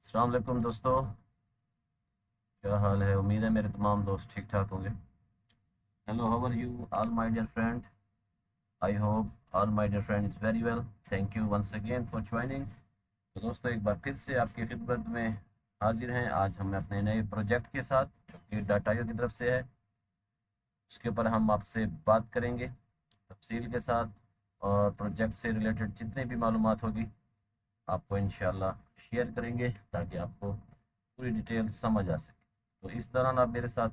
अस्सलाम वालेकुम दोस्तों, क्या हाल है। उम्मीद है मेरे तमाम दोस्त ठीक ठाक होंगे। Hello, how are you all my dear friend. I hope all my dear friend is very well. Thank you once again for joining. तो दोस्तों, एक बार फिर से आपकी खिदमत में हाजिर हैं। आज हम अपने नए प्रोजेक्ट के साथ, जो कि डाटायो की तरफ से है, उसके ऊपर हम आपसे बात करेंगे तफसील के साथ। और प्रोजेक्ट से रिलेटेड जितनी भी मालूमात होगी आपको इंशाल्लाह शेयर करेंगे, ताकि आपको पूरी डिटेल समझ आ सके। तो इस दौरान आप मेरे साथ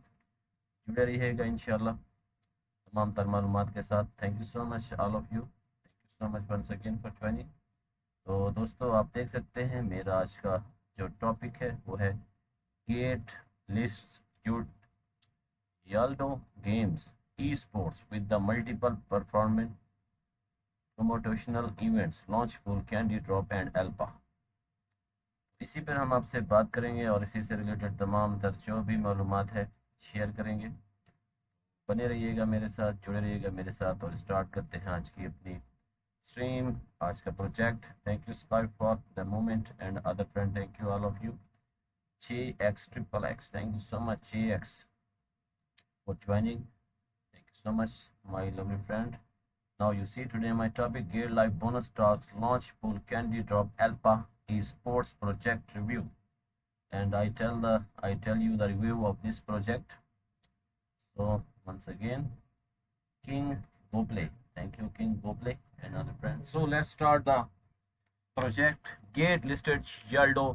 जुड़े रहिएगा इंशाल्लाह तमाम तर मालूमात के साथ। Thank you so much all of you, thank you so much once again for joining. तो दोस्तों, आप देख सकते हैं मेरा आज का जो टॉपिक है वो है gate list Yaldo Games esports with the multiple performance promotional events launch pool candy drop and alpha। इसी पर हम आपसे बात करेंगे और इसी से रिलेटेड तमाम तर जो भी मालूमात है शेयर करेंगे। बने रहिएगा मेरे साथ, जुड़े रहिएगा मेरे साथ, और स्टार्ट करते हैं आज की अपनी स्ट्रीम, आज का project. Thank you spy for the moment and other friend, thank you all of you. J x triple x, thank you so much J x for joining. Thank you so much my lovely friend. Now you see today my topic Gear Live bonus talks launch pool candy drop alpha esports project review, and I tell you the review of this project. So once again, King Goplay. Thank you, King Goplay and other friends. So let's start the project. Gate listed Yaldo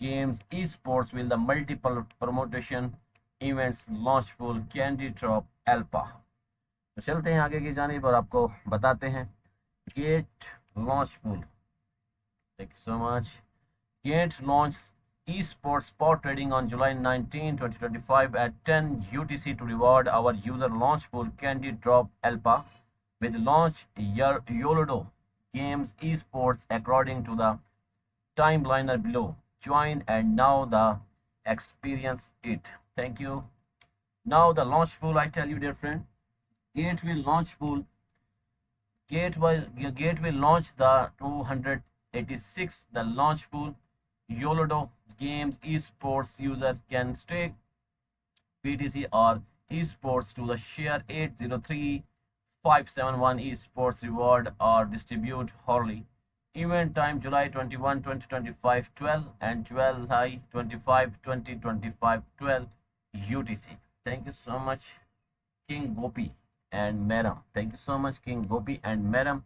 Games Esports will the multiple promotion events launch pool candy drop alpha। तो चलते हैं आगे की जानिब और आपको बताते हैं Gate launch pool. Thank you so much. Gate launched esports spot trading on July 19, 2025 at 10 UTC to reward our user launch pool Candy Drop Alpha with launch Yolodo Games Esports according to the timeliner below. Join and now the experience it. Thank you. Now the launch pool, I tell you dear friend, Gate will launch pool. Gate will launch the 286 the launch pool. Yolodo Games esports user can stake BTC or esports to the share 803571 esports reward or distribute hourly. Event time July 21, 2025 12 and July 25, 2025 12 UTC. Thank you so much King Gopi and मैरम। Thank you so much king Gopi and मैरम।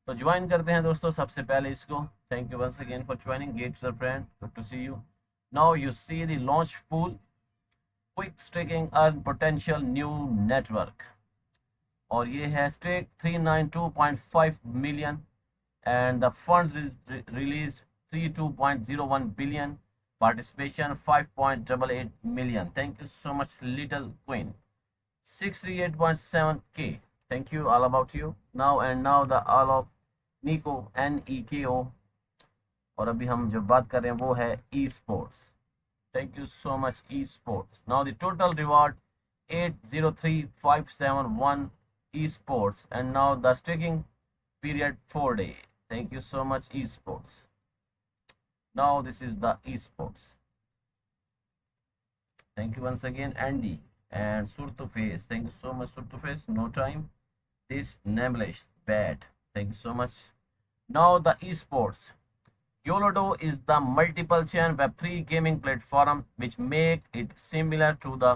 तो join करते हैं दोस्तों सबसे पहले इसको। Thank you once again for joining gate sir friend, good to see you. Now you see the launch pool quick staking earn potential new network, और ये है stake 392.5 million and the funds released 32.01 billion, participation 5.88 million. Thank you so much little queen 68.7K। Thank you, all about you. Now and now the all of Nico NEKO। और अभी हम जो बात कर रहे हैं वो है e sports. Thank you so much e sports. Now the total reward 803571 e sports and now the staking period 4 day। Thank you so much esports। Now this is the esports। Thank you once again Andy and Surtuface. Thank you so much Surtuface. No time. This nameless bad. Thank you so much. Now the esports. Yolodo is the multiple chain Web3 gaming platform which make it similar to the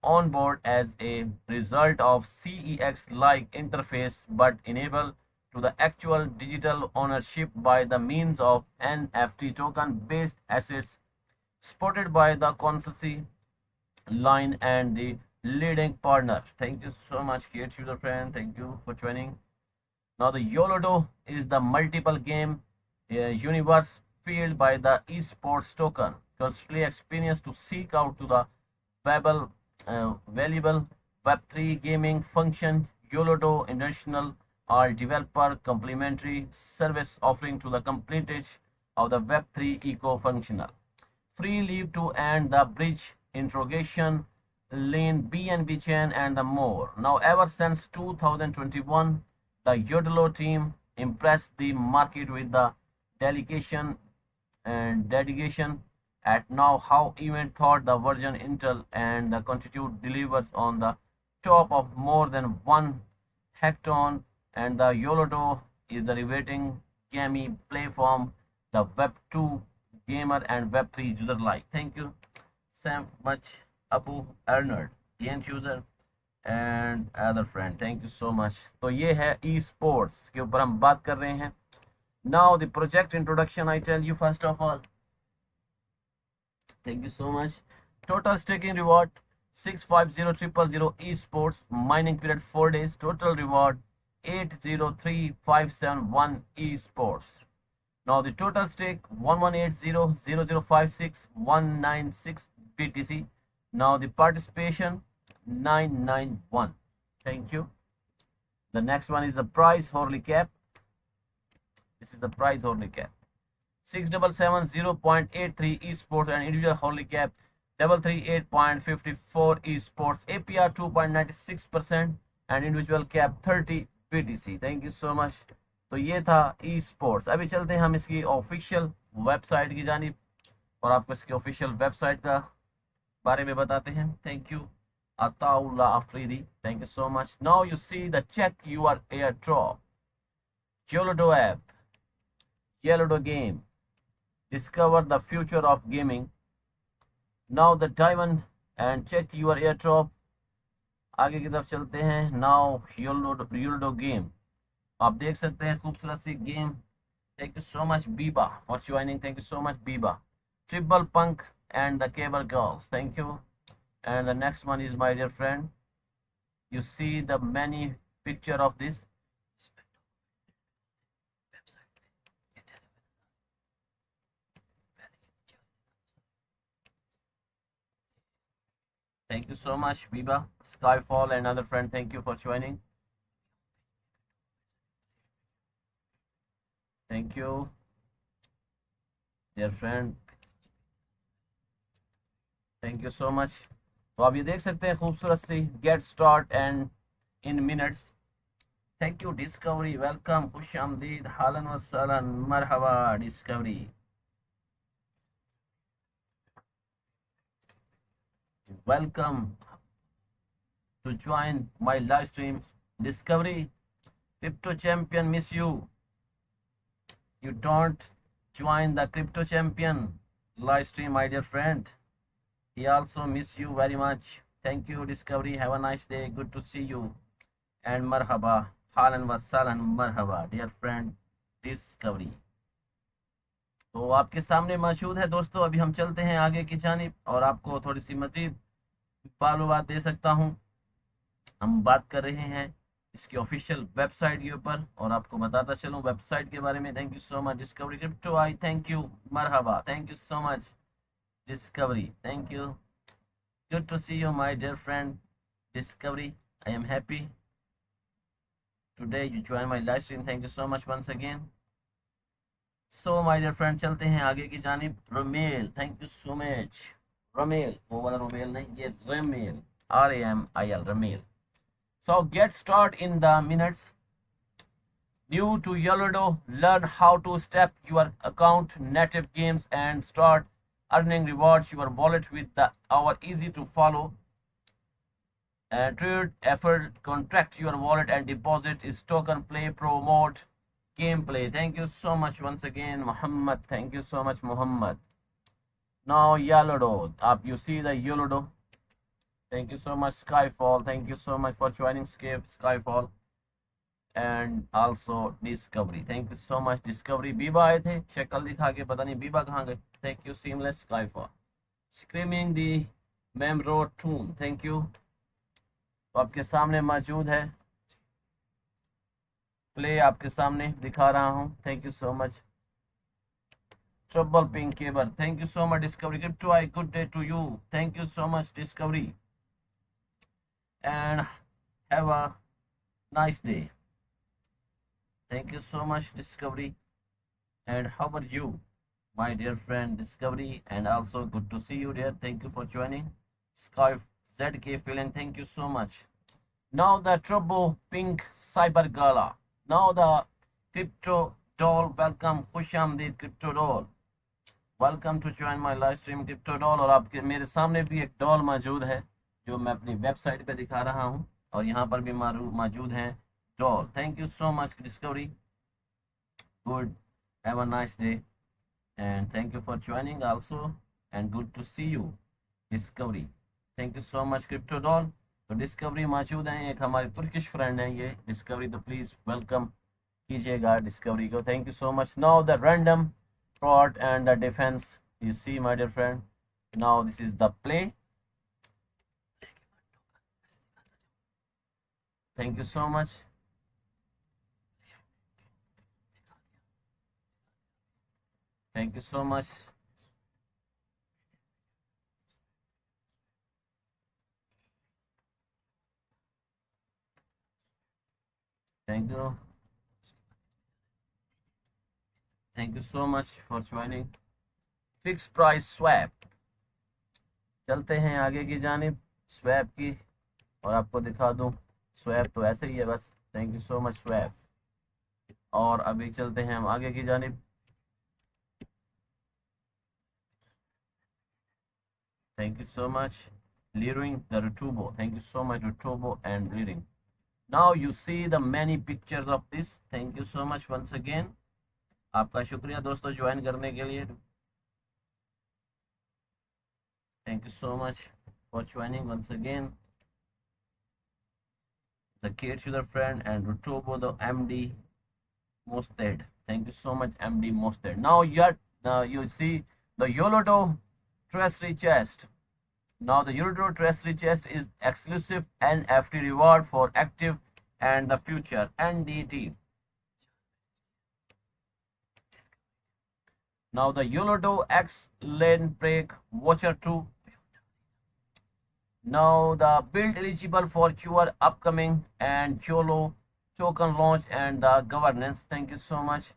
onboard as a result of CEX like interface, but enable to the actual digital ownership by the means of NFT token based assets supported by the consortium line and the leading partner. Thank you so much, Kate user friend. Thank you for joining. Now the Yolodo is the multiple game universe filled by the esports token. Constantly experience to seek out to the valuable Web3 gaming function. Yolodo international or developer complementary service offering to the completage of the Web3 eco functional. Free leave to end the bridge interrogation lane BNB chain and the more. Now ever since 2021, the Yodelo team impressed the market with the dedication at now how event thought the version Intel and the Constitute delivers on the top of more than one hackathon, and the Yolodo is the riveting gaming platform, the Web 2 gamer and Web 3 user like. Thank you Sam much Abu Arnold, the user and other friend, thank you so much. तो ये है e sports के ऊपर हम बात कर रहे हैं। Now the project introduction I tell you first of all, thank you so much. Total staking reward 650,000 esports mining period 4 days. Total reward 803571 esports. Now the total stake 1180,0056,196 BTC. Now the participation 991. Thank you. The next one is the price hourly cap. This is the price hourly cap. 6770.83 esports and individual hourly cap 338.54 esports, APR 2.96% and individual cap 30 BTC. Thank you so much. तो ये था e sports. अभी चलते हैं हम इसकी official website की जानिब और आपको इसकी ऑफिशियल वेबसाइट का बारे में बताते हैं। Thank you Ataullah Afridi, thank you so much. Now you see the check your airdrop, Yolodo app, Yolodo game, discover the future of gaming. Now the diamond and check your airdrop. आगे की तरफ चलते हैं। Now Yolodo game, आप देख सकते हैं खूबसूरत सी game. Thank you so much बीबा for joining, thank you so much बीबा। Triple punk and the cable girls, thank you. And the next one is my dear friend, you see the many picture of this. Thank you so much Biba, Skyfall and other friend, thank you for joining, thank you dear friend, thank you so much। तो आप ये देख सकते हैं खूबसूरत सी get start and in minutes. Thank you discovery, welcome, खुश आमदीद, हालन व सहलन, मरहबा discovery, welcome to join my live stream discovery। crypto champion miss you, you don't join the crypto champion live stream my dear friend, he also miss you very much। thank you discovery, have a nice day, good to see you and marhaba, halan wa sahlan, marhaba dear friend discovery। तो आपके सामने मौजूद है दोस्तों। अभी हम चलते हैं आगे की जानिब और आपको थोड़ी सी मजीद मालूमात दे सकता हूं। हम बात कर रहे हैं इसकी ऑफिशियल वेबसाइट के ऊपर और आपको बताता चलूं वेबसाइट के बारे में। Thank you so much discovery crypto I, thank you मरहबा, thank you so much discovery, thank you, good to see you my dear friend discovery, I am happy today you join my live stream, thank you so much once again. So my dear friend चलते हैं आगे की जानिब। Romel, thank you so much Romel, वो वाला Rommel नहीं, ये रेमेल, RAMIL रेमेल। So get started in the minutes. New to Yolodo, learn how to step your account native games and start earning rewards your wallet with our easy to follow trade effort, contract your wallet and deposit is token play, promote gameplay। thank you so much once again Muhammad, thank you so much Muhammad। now Yolodo, up you see the Yolodo, thank you so much Skyfall, thank you so much for joining Skyfall and also Discovery, thank you so much Discovery। Biba आए थे शक्ल दिखा के, पता नहीं बीबा कहाँ गए। thank you Seamless Skyfall, Screaming the Memro Tune, thank you। तो आपके सामने मौजूद है प्ले, आपके सामने दिखा रहा हूँ। Thank you so much trouble pink caber, thank you so much discovery crypto I, good day to you, thank you so much discovery and have a nice day, thank you so much Discovery and how are you my dear friend Discovery and also good to see you there, thank you for joining Sky ZK feeling, thank you so much। now the Turbo Pink Cyber Gala, now the Crypto Doll, welcome, Khush Amdeed Crypto Doll, welcome to join my live stream Crypto Doll. और आपके मेरे सामने भी एक doll मौजूद है जो मैं अपनी वेबसाइट पे दिखा रहा हूँ, और यहाँ पर भी मौजूद हैं Doll. Thank you so much Discovery, good, have a nice day and thank you for joining also and good to see you Discovery. Thank you so much Crypto Doll. तो डिस्कवरी मौजूद हैं, एक हमारे तुर्किश फ्रेंड हैं ये discovery, तो please welcome कीजिएगा discovery को। Thank you so much. Now the random fraud and the defense, you see my dear friend, now this is the play. Thank you so much. Thank you so much. Thank you. Thank you so much for joining. Fixed price swap, चलते हैं आगे की जानिब swap की, और आपको दिखा दूं स्वैप तो ऐसे ही है बस। Thank you so much swap. और अभी चलते हैं हम आगे की जानिब। Thank you so much Leering the Rutubo. Thank you so much Rutubo and Leering. Now you see the many pictures of this. Thank you so much once again. आपका शुक्रिया दोस्तों ज्वाइन करने के लिए। Thank you so much for joining once again. The Kate Sugar friend and Rutobo the MD Mosted. Thank you so much MD Mosted. Now you see the Yoloto Treasury Chest. Now the Yoloto Treasury Chest is exclusive NFT reward for active and the future NDT. Now the Yoloto X Lane Break Watcher 2. Now the build eligible for your upcoming and YOLO token launch and the governance. Thank you so much.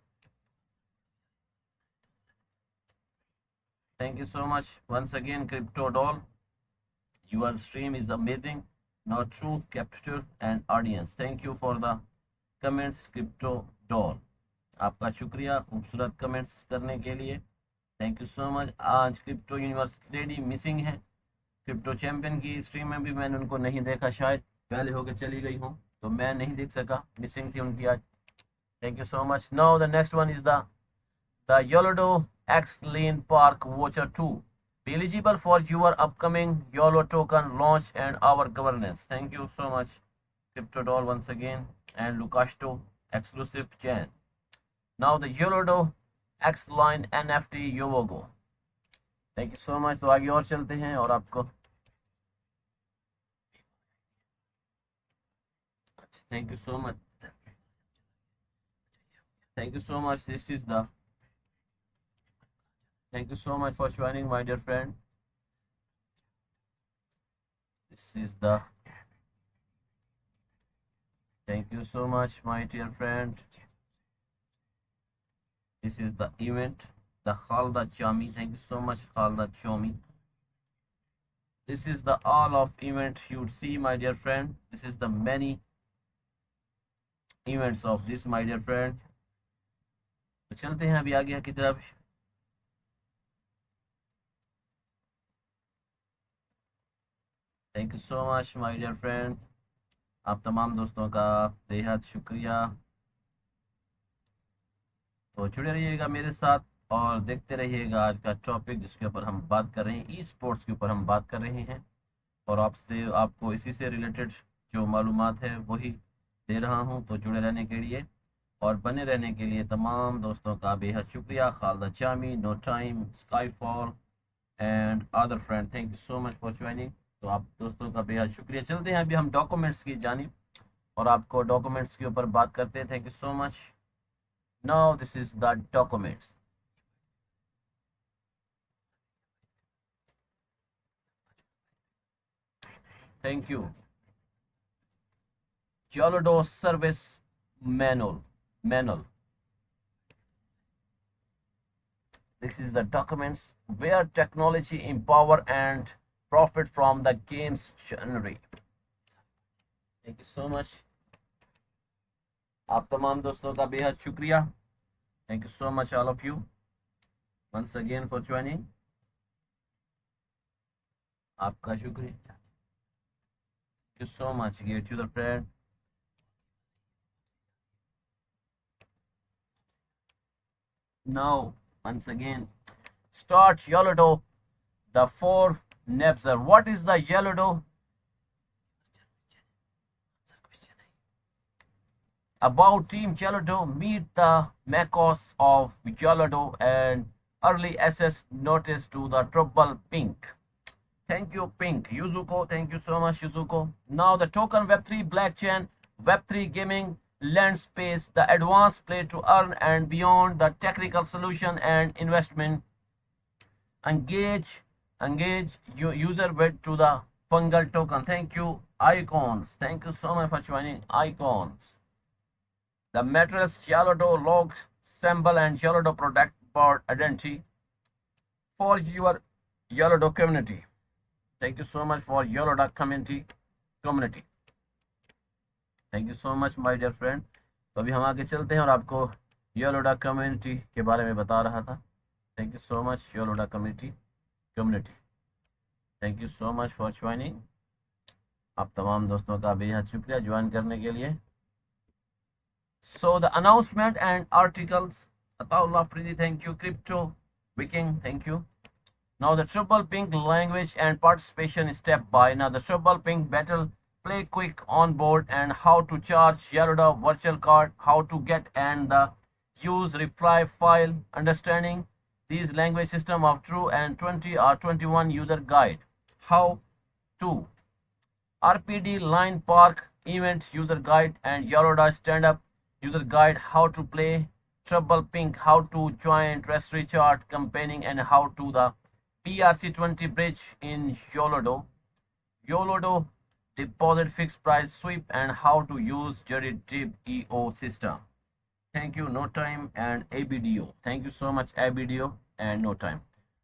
Thank you so much once again Crypto Doll. Your stream is amazing. Now true capture and audience. Thank you for the comments Crypto Doll. आपका शुक्रिया खूबसूरत comments करने के लिए। Thank you so much. आज crypto universe lady missing है। Crypto champion की stream में भी मैंने उनको नहीं देखा, शायद पहले होकर चली गई हूँ तो मैं नहीं देख सका, मिसिंग थी उनकी आज। Thank you so much. Now the next one is the YOLO X Lane Park Watcher 2. Be eligible for your upcoming YOLO token launch and our governance. Thank you so much Crypto Doll once again and Lucasto exclusive chain. Now the YOLO X Line NFT Yovogo. Thank you so much. तो आगे और चलते हैं और आपको thank you so much. Thank you so much. This is the thank you so much for joining my dear friend. This is the thank you so much my dear friend. This is the event the Khalda Chami. Thank you so much Khalda Chami. This is the all of event you would see my dear friend. This is the many events of this my dear friend. तो चलते हैं अभी आगे की तरफ। Thank you so much my dear friend. आप तमाम दोस्तों का बेहद शुक्रिया। तो जुड़े रहिएगा मेरे साथ और देखते रहिएगा आज का टॉपिक जिसके ऊपर हम बात कर रहे हैं, ई स्पोर्ट्स के ऊपर हम बात कर रहे हैं, और आपको इसी से रिलेटेड जो मालूमात है वही दे रहा हूं। तो जुड़े रहने के लिए और बने रहने के लिए तमाम दोस्तों का बेहद शुक्रिया। खालदा चामी, no time, skyfall and other friend, thank you so much for joining. तो आप दोस्तों का बेहद शुक्रिया। चलते हैं अभी हम डॉक्यूमेंट्स की जानिब और आपको डॉक्यूमेंट्स के ऊपर बात करते हैं। Thank you so much. Now this is the documents. Thank you. YOLO service manual. This is the documents where technology empower and profit from the games genre. Thank you so much. आप तमाम दोस्तों का बेहद शुक्रिया। Thank you so much all of you. once again for joining. आपका शुक्रिया. Thank you so much. Get you the friend. Now, once again, start YOLODO, the four Nebzer. What is the YOLODO? About Team YOLODO, meet the macOS of YOLODO and early access notice to the Trouble Pink. Thank you, Pink. Yuzuko, thank you so much, Yuzuko. Now the token Web3 blockchain, Web3 gaming, land space, the advanced play to earn and beyond, the technical solution and investment. Engage user with to the fungal token. Thank you, Icons. Thank you so much for joining, Icons. The mattress YOLODO logs symbol and YOLODO product board identity for your YOLODO community. Thank you so much for YOLODO community. Thank you so much my dear friend. तो अभी हम आगे चलते हैं और आपको YOLODO community के बारे में बता रहा था. Thank you so much YOLODO community. Thank you so much for joining. आप तमाम दोस्तों का बेहद शुक्रिया ज्वाइन करने के लिए. So the announcement and articles. Ataullah Fridi, thank you. Crypto Viking, thank you. Now the Trouble Pink language and participation step by. Now the Trouble Pink battle, play quick on board and how to charge YOLODO virtual card, how to get and the use reply file, understanding these language system of true and 20 or 21 user guide, how to RPD line park event user guide and YOLODO stand up user guide, how to play Trouble Pink, how to join treasury chart campaigning and how to the PRC20 bridge in YOLODO deposit fixed price sweep and how to use Jerry Tip EO system. Thank you, No Time and ABDO. Thank you so much, ABDO and No Time.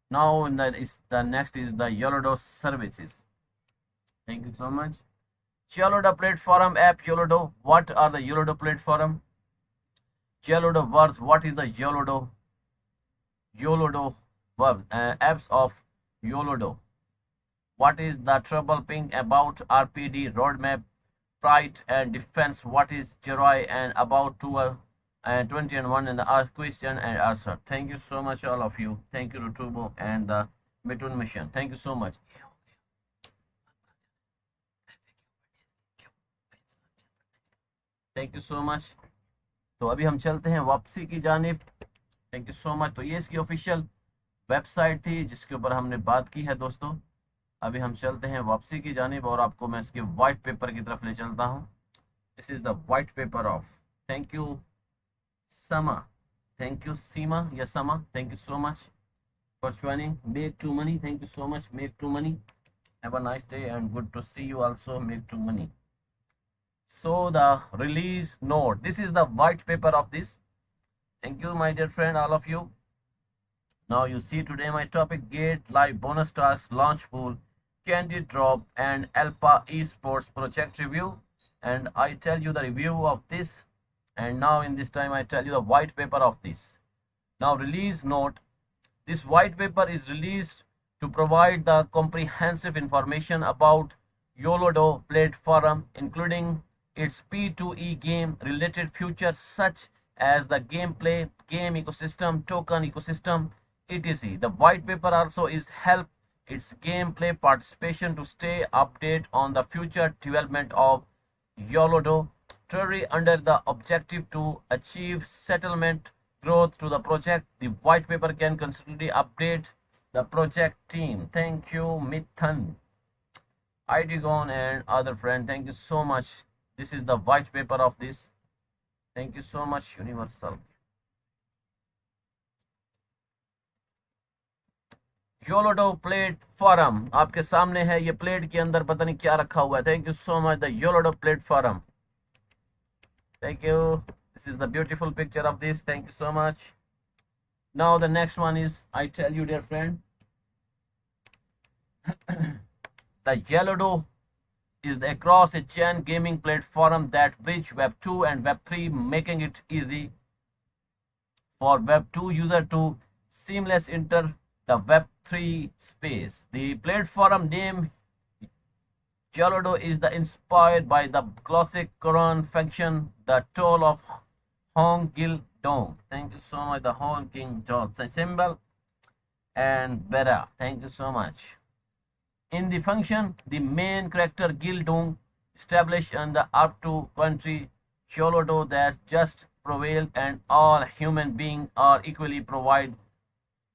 Now the next is the YOLODO services. Thank you so much. YOLODO platform app YOLODO. What are the YOLODO platform? YOLODO verbs. What is the YOLODO? YOLODO verbs. Apps of YOLODO. What is the Trouble Pink? About RPD roadmap, pride and defense. What is Jeroi and about 2 and 20 and 1 and the ask question and answer. Thank you so much all of you. Thank you Rutubo and the Mitun mission. Thank you so much. Thank you so much. तो अभी हम चलते हैं वापसी की जानिब. Thank you so much. तो ये इसकी ऑफिशियल वेबसाइट थी जिसके ऊपर हमने बात की है दोस्तों. अभी हम चलते हैं वापसी की जानिब और आपको मैं इसके वाइट पेपर की तरफ ले चलता हूँ. This is the white paper of. Thank you Sama. Thank you Sima. Yes Sama. Thank you so much for joining. Make to money. Thank you so much. Make to money. Have a nice day and good to see you also. Make to money. So the release note. This is the white paper of this. Thank you my dear friend, all of you. Now you see today my topic, Gate Live Bonus Stars Launch Pool, Candy Drop and Alpha Esports Project Review. And I tell you the review of this. And now in this time I tell you the white paper of this. Now release note. This white paper is released to provide the comprehensive information about YOLODO platform, including its P2E game related features such as the gameplay, game ecosystem, token ecosystem, etc. The white paper also is help its gameplay participation to stay updated on the future development of YOLODO under the objective to achieve settlement growth to the project. The white paper can constantly update the project team. Thank you Mithan, Idigon and other friend. Thank you so much. This is the white paper of this. Thank you so much Universal. YOLODO platform आपके सामने है. ये plate के अंदर पता नहीं क्या रखा हुआ है. Thank you so much. The YOLODO platform. Thank you. This is the beautiful picture of this. Thank you so much. Now the next one is, I tell you dear friend, the YOLODO is the across a chain gaming platform that bridge Web 2 and Web 3, making it easy for Web 2 user to seamless enter the Web3 space. The platform name Yolodo is inspired by the classic Quran function, the toll of Hong Gil Dong. Thank you so much, the Hong King Dong symbol and Bera. Thank you so much. In the function, the main character Gildung established in the up to country Sholodo that just prevail and all human beings are equally provide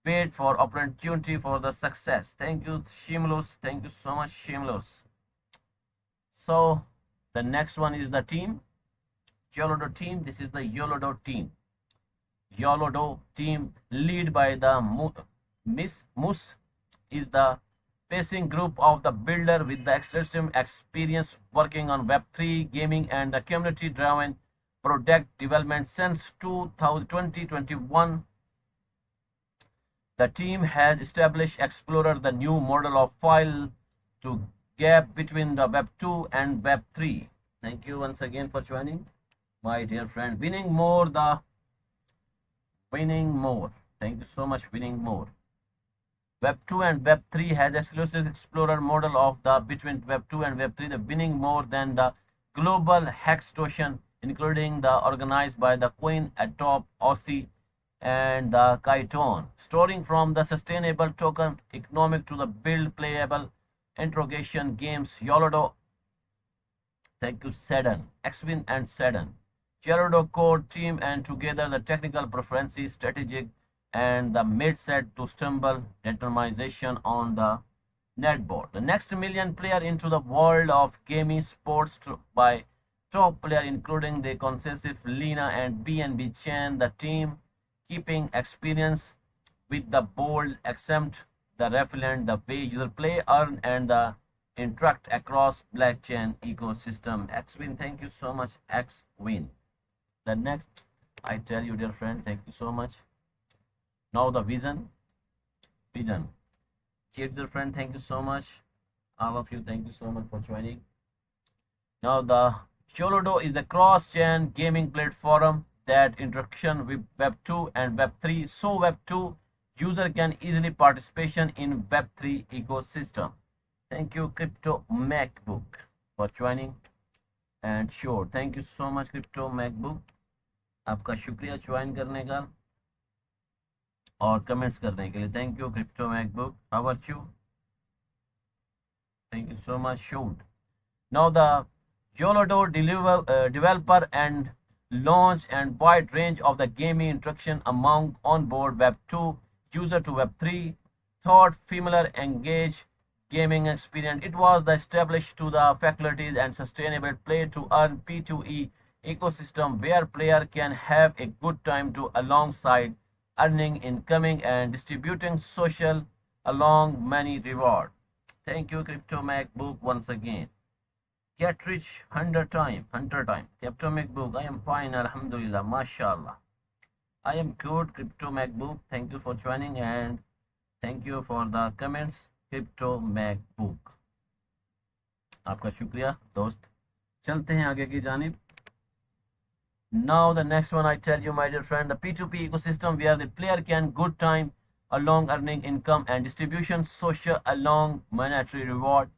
wait for opportunity for the success. Thank you, Shimlus. Thank you so much, Shimlus. So the next one is the team. Yolodo team. This is the Yolodo team. Yolodo team lead by the Miss Mus is the pacing group of the builder with the extensive experience working on Web3 gaming and the community driven product development since 2021. The team has established Explorer, the new model of file to gap between the Web2 and Web3. Thank you once again for joining, my dear friend. Winning more. Thank you so much, winning more. Web2 and Web3 has exclusive Explorer model of the between Web2 and Web3, the winning more than the global hextortion, including the organized by the Queen Atop Aussie and the Kyton, storing from the sustainable token economic to the build playable interrogation games. Yolodo, thank you, Sedan, Xwin and Sedan. Yolodo core team and together the technical preferences, strategic and the mid set to stumble determination on the netboard. The next million player into the world of gaming sports by top player including the concessive Lina and BNB Chen. The team keeping experience with the bold exempt the refined the way user play earn and the interact across blockchain ecosystem. Xwin, thank you so much, Xwin. The next I tell you, dear friend, thank you so much. Now the vision. Dear friend, thank you so much. All of you, thank you so much for joining. Now the Yolodo is the cross-chain gaming platform that interaction with Web2 and Web3. So Web2 user can easily participation in Web3 ecosystem. Thank you, Crypto MacBook, for joining. And sure, thank you so much, Crypto MacBook. आपका शुक्रिया join करने का और comments करने के लिए. Thank you, Crypto MacBook. How are you? Thank you so much. Shoot. Now the Yolodo developer and launch and wide range of the gaming interaction among onboard Web2 user to Web3 thought familiar engage gaming experience. It was the established to the faculties and sustainable play to earn P2E ecosystem where player can have a good time to alongside earning incoming and distributing social along many reward. Thank you, Crypto MacBook, once again. Get rich 100 time. Crypto MacBook, I am fine, alhamdulillah, mashallah. I am good, Crypto MacBook. Thank you for joining and thank you for the comments, Crypto MacBook. आपका शुक्रिया दोस्त. चलते हैं आगे की जानिब. Now the next one I tell you, my dear friend, the P2P ecosystem where the player can good time along earning income and distribution social along monetary reward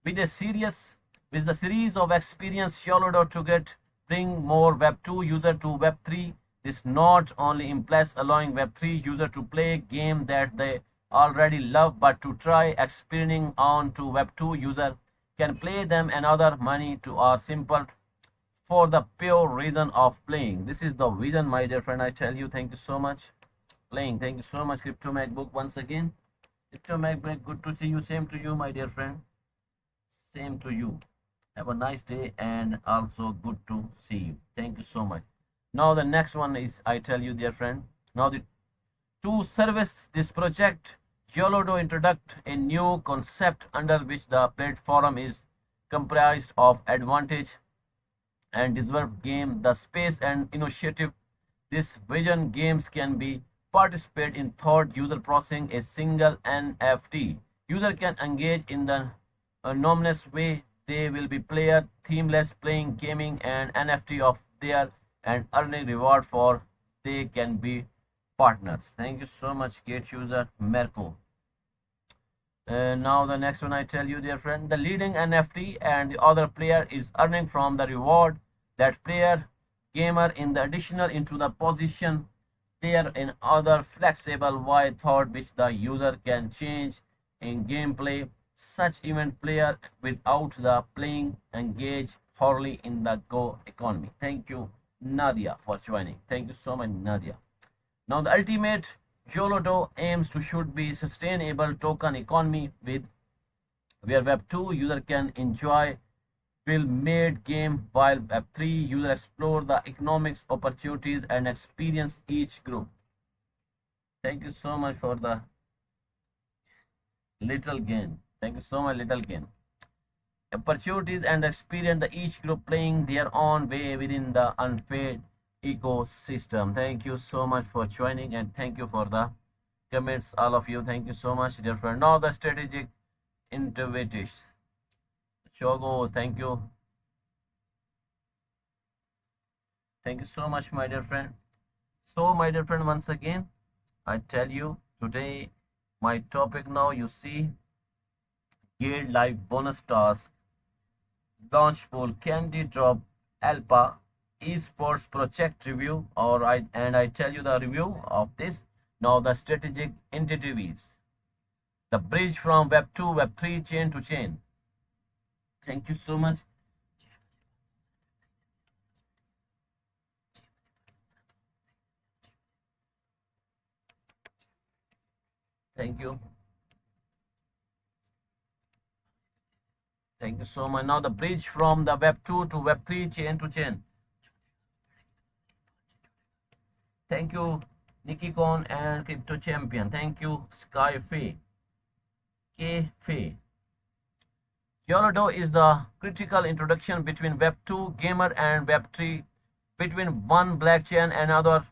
with the series of experience Yolodo to get bring more Web2 user to Web3. This not only implies allowing Web3 user to play game that they already love, but to try experimenting on to Web2 user can play them another money to or simple for the pure reason of playing. This is the vision, my dear friend. I tell you, thank you so much. Playing, thank you so much, Crypto MacBook, once again. Crypto MacBook, good to see you. Same to you, my dear friend. Same to you. Have a nice day and also good to see you. Thank you so much. Now the next one is, I tell you, dear friend. Now to service this project, Yolodo introduced a new concept under which the platform is comprised of advantage and deserved game, the space and initiative. This vision games can be participate in third user processing a single NFT. User can engage in the anonymous way. They will be player themeless playing gaming and NFT of their and earning reward for they can be partners. Thank you so much, gate user Merco. Now the next one I tell you, dear friend, the leading NFT and the other player is earning from the reward that player gamer in the additional into the position there in other flexible Y thought which the user can change in gameplay. Such event player without the playing engage wholly in the Go economy. Thank you, Nadia, for joining. Thank you so much, Nadia. Now the ultimate YOLO aims to should be sustainable token economy with where Web2 user can enjoy well-made game while Web3 user explore the economics opportunities and experience each group. Thank you so much for the little gain. Thank you so much, little gain. Opportunities and experience the each group playing their own way within the unpaid ecosystem. Thank you so much for joining and thank you for the comments, all of you. Thank you so much, dear friend. Now the strategic innovators. Chogos, thank you. Thank you so much, my dear friend. So, my dear friend, once again, I tell you today my topic now you see Guild Live bonus task, launch pool, candy drop, alpha, esports project review, I tell you the review of this. Now the strategic entities, the bridge from Web 2, Web 3, chain to chain. Thank you so much. Thank you. Thank you so much. Now the bridge from the Web 2 to Web 3, chain to chain. Thank you, Nikki-Con and Crypto Champion. Thank you, Sky Fei. K Fei. YOLO is the critical introduction between Web 2 gamer and Web 3, between one blockchain and another.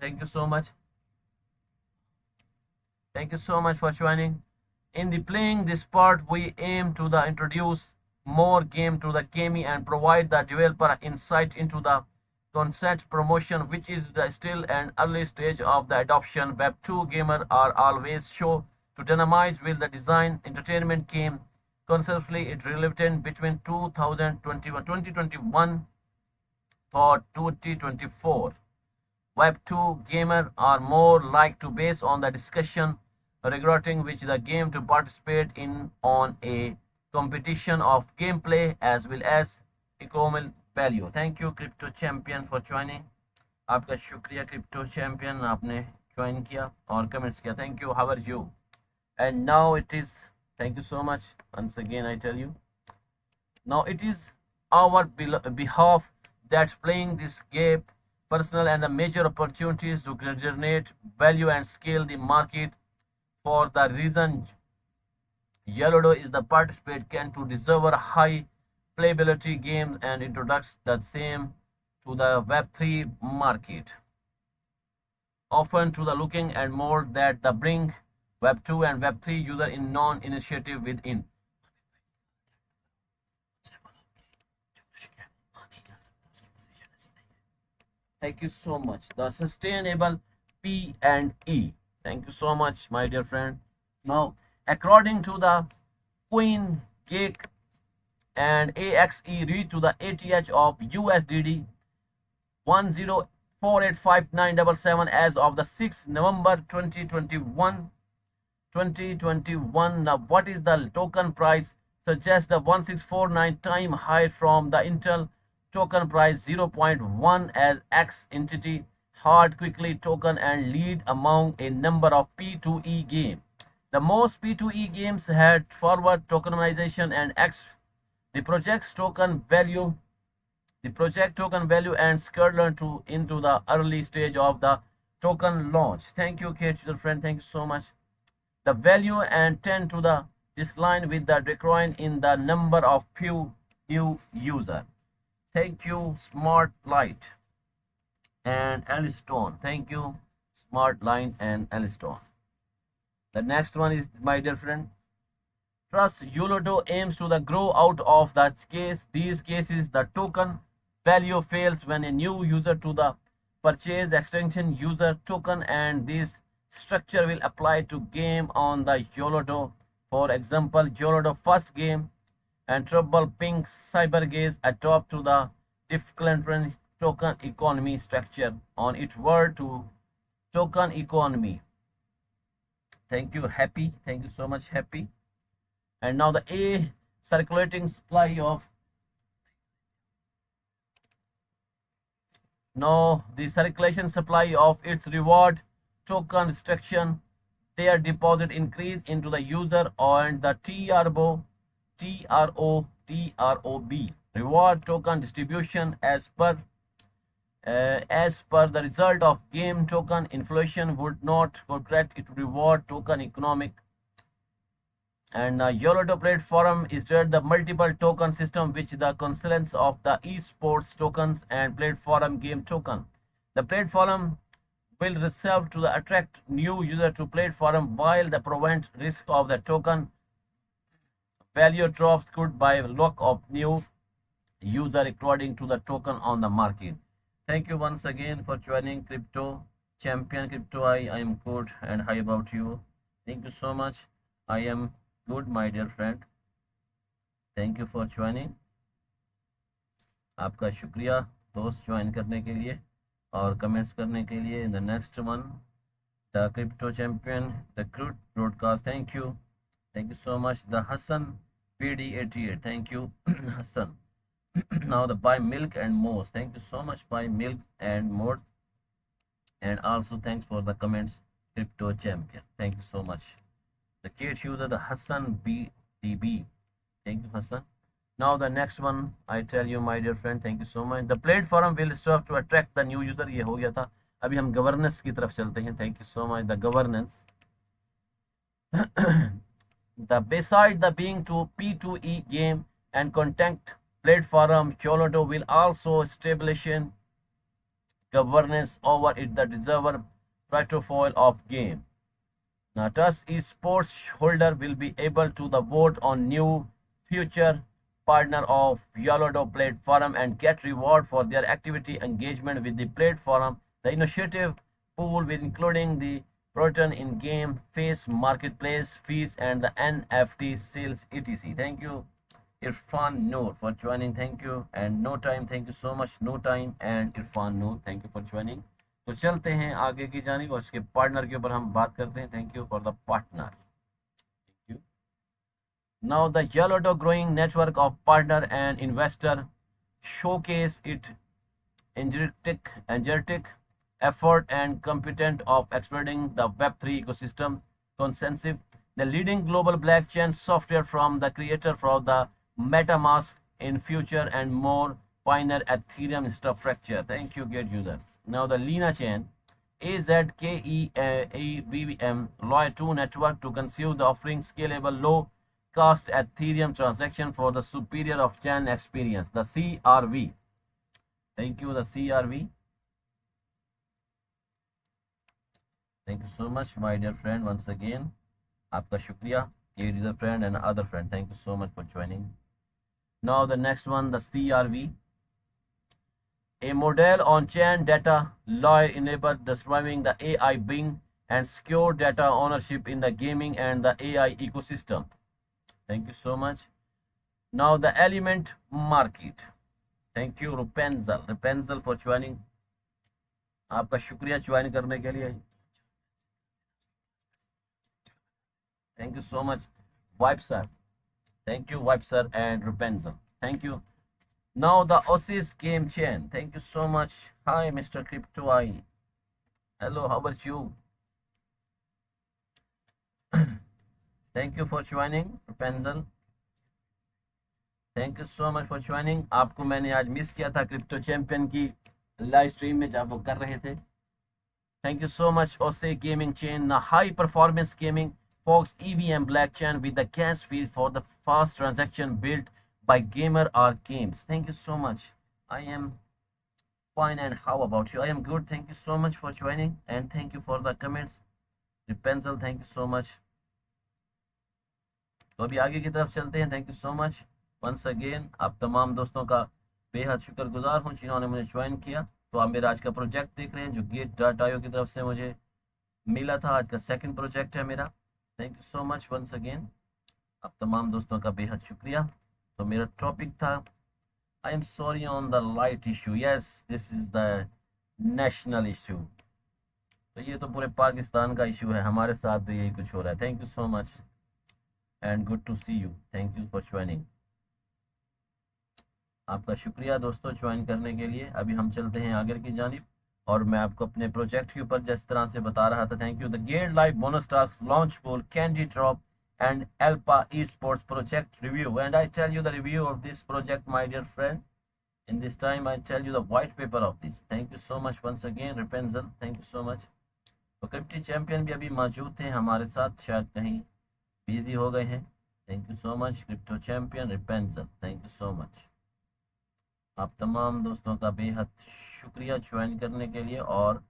Thank you so much. Thank you so much for joining. In the playing this part, we aim to the introduce more game to the gaming and provide the developer insight into the concept promotion, which is still an early stage of the adoption. Web 2 gamer are always show to dynamize with the design entertainment game. Conceptually, it relevant between 2021 or 2024. Web 2 gamer are more like to base on the discussion regarding which the game to participate in on a competition of gameplay as well as economic value. Thank you Crypto Champion for joining. आपका शुक्रिया Crypto Champion, आपने join किया और comments किया. Thank you. How are you? And now it is, thank you so much once again. I tell you, now it is our behalf that playing this game personal and the major opportunities to generate value and scale the market. For the reason YOLO is the participant can to deserve a high playability games and introduce the same to the Web3 market. Often to the looking and more that the bring Web 2 and Web 3 user in non-initiative within. Thank you so much. The sustainable P&E. Thank you so much, my dear friend. Now, according to the Queen Cake and AXE reach to the ATH of USDD 10485977 as of the 6th November 2021. Now, what is the token price? Suggests the 1649 time high from the Intel token price 0.1 as X entity hard quickly token and lead among a number of P2E games. The most P2E games had forward tokenization and X. The project token value and skirted to into the early stage of the token launch. Thank you, Kate, friend. Thank you so much. The value and tend to the decline with the decline in the number of few new user. Thank you, Smart Light and Elistone. Thank you, Smart Line and Elistone. The next one is, my dear friend, Trust YOLO aims to the grow out of that case. These cases, the token value fails when a new user to the purchase extension user token, and this structure will apply to game on the Yolodo. For example, Yolodo first game and Trouble Pink Cybergaze adopt to the different token economy structure on its word to token economy. Thank you, Happy. Thank you so much, Happy. And now the A circulating supply of the circulation supply of its reward token restriction, their deposit increase into the user, and the TROB reward token distribution as per the result of game token inflation would not correct its reward token economic. And Yolodo platform is the multiple token system which the constellation of the esports tokens and platform game token. The platform will serve to attract new user to platform while the prevent risk of the token value drops could by lack of new user according to the token on the market. Thank you once again for joining Crypto Champion. Crypto I am good, and how about you? Thank you so much. I am good, my dear friend. Thank you for joining. आपका शुक्रिया दोस्त join करने के लिए और comments करने के लिए. The next one the crypto champion the good broadcast. Thank you so much. The Hassan PD88, thank you Hassan. Now the buy milk and more, thank you so much buy milk and more, and also thanks for the comments Crypto Champion, thank you so much. The kit user the Hassan BDB, thank you Hassan. Now the next one I tell you my dear friend, thank you so much. The platform will serve to attract the new user, ये हो गया था. अभी हम governance की तरफ चलते हैं. Thank you so much. The governance the beside the being to P2E game and content platform, Yolodo will also establish governance over it the deserved portfolio of game. Now, thus, esports holder will be able to the vote on new future partner of Yolodo platform and get reward for their activity engagement with the platform. The initiative pool will including the proton in game face marketplace fees and the NFT sales etc. Thank you Irfan Noor for joining. Thank you. And No Time, thank you so much. No Time and Irfan Noor, thank you for joining. तो चलते हैं आगे की जानिब और इसके partner के ऊपर हम बात करते हैं. Thank you for the partner. Thank you. Now the Yolodo growing network of partner and investor showcase it energetic effort and competent of exploiting the Web3 ecosystem consensus. The leading global blockchain software from the creator for the MetaMask in future and more pioneer Ethereum infrastructure. Thank you, get user. Now the Lena chain AZKEAVM Layer 2 network to conceive the offering scalable low cost Ethereum transaction for the superior of chain experience. The CRV. Thank you, the CRV. Thank you so much, my dear friend. Once again, आपका शुक्रिया, dear friend and other friend. Thank you so much for joining. Now the next one, the CRV. A model on chain data layer enabled the surviving the AI Bing and secure data ownership in the gaming and the AI ecosystem. Thank you so much. Now the element market. Thank you Rapunzel for joining. आपका शुक्रिया join करने के लिए. Thank you so much, Vibe sir. Thank you, Vibe sir and Rapunzel. Thank you. Now the Oasis game chain. Thank you so much. Hi, Mr. Crypto I. Hello, how about you? Thank you for joining, Rapunzel. Thank you so much for joining. आपको मैंने आज miss किया था crypto champion की live stream में जब वो कर रहे थे. Thank you so much, Oasis gaming chain. The high performance gaming Fox EVM blockchain with the gas fee for the fast transaction built by gamer or games. Thank you so much. I am fine, and how about you? I am good. Thank you so much for joining and thank you for the comments. Rapunzel, thank you so much. तो अभी आगे की तरफ चलते हैं. Thank you so much once again. आप तमाम दोस्तों का बेहद शुक्रगुजार हूँ जिन्होंने मुझे ज्वाइन किया. तो आप मेरा आज का प्रोजेक्ट देख रहे हैं जो GATE.io की तरफ से मुझे मिला था। आज का सेकंड प्रोजेक्ट है मेरा। Thank you so much once again. आप तमाम दोस्तों का बेहद शुक्रिया। तो मेरा टॉपिक था I am sorry on the light issue, yes this is the national issue. तो ये तो पूरे पाकिस्तान का इशू है, हमारे साथ भी यही कुछ हो रहा है। Thank you so much and good to see you, thank you for joining. आपका शुक्रिया दोस्तों ज्वाइन करने के लिए। अभी हम चलते हैं आगे की जानिब और मैं आपको अपने प्रोजेक्ट के ऊपर जिस तरह से बता रहा था। Thank you. The Gate live bonus task launch pool candy drop and Alpha esports project review and I tell you the review of this project my dear friend. In this time, I tell you the white paper of this. Thank you so much once again, Rapunzel. Thank you so much. तो क्रिप्टी champion भी अभी मौजूद थे हमारे साथ, शायद कहीं busy हो गए हैं। Thank you so much crypto champion Rapunzel, thank you so much. आप तमाम दोस्तों का बेहद शुक्रिया ज्वाइन करने के लिए और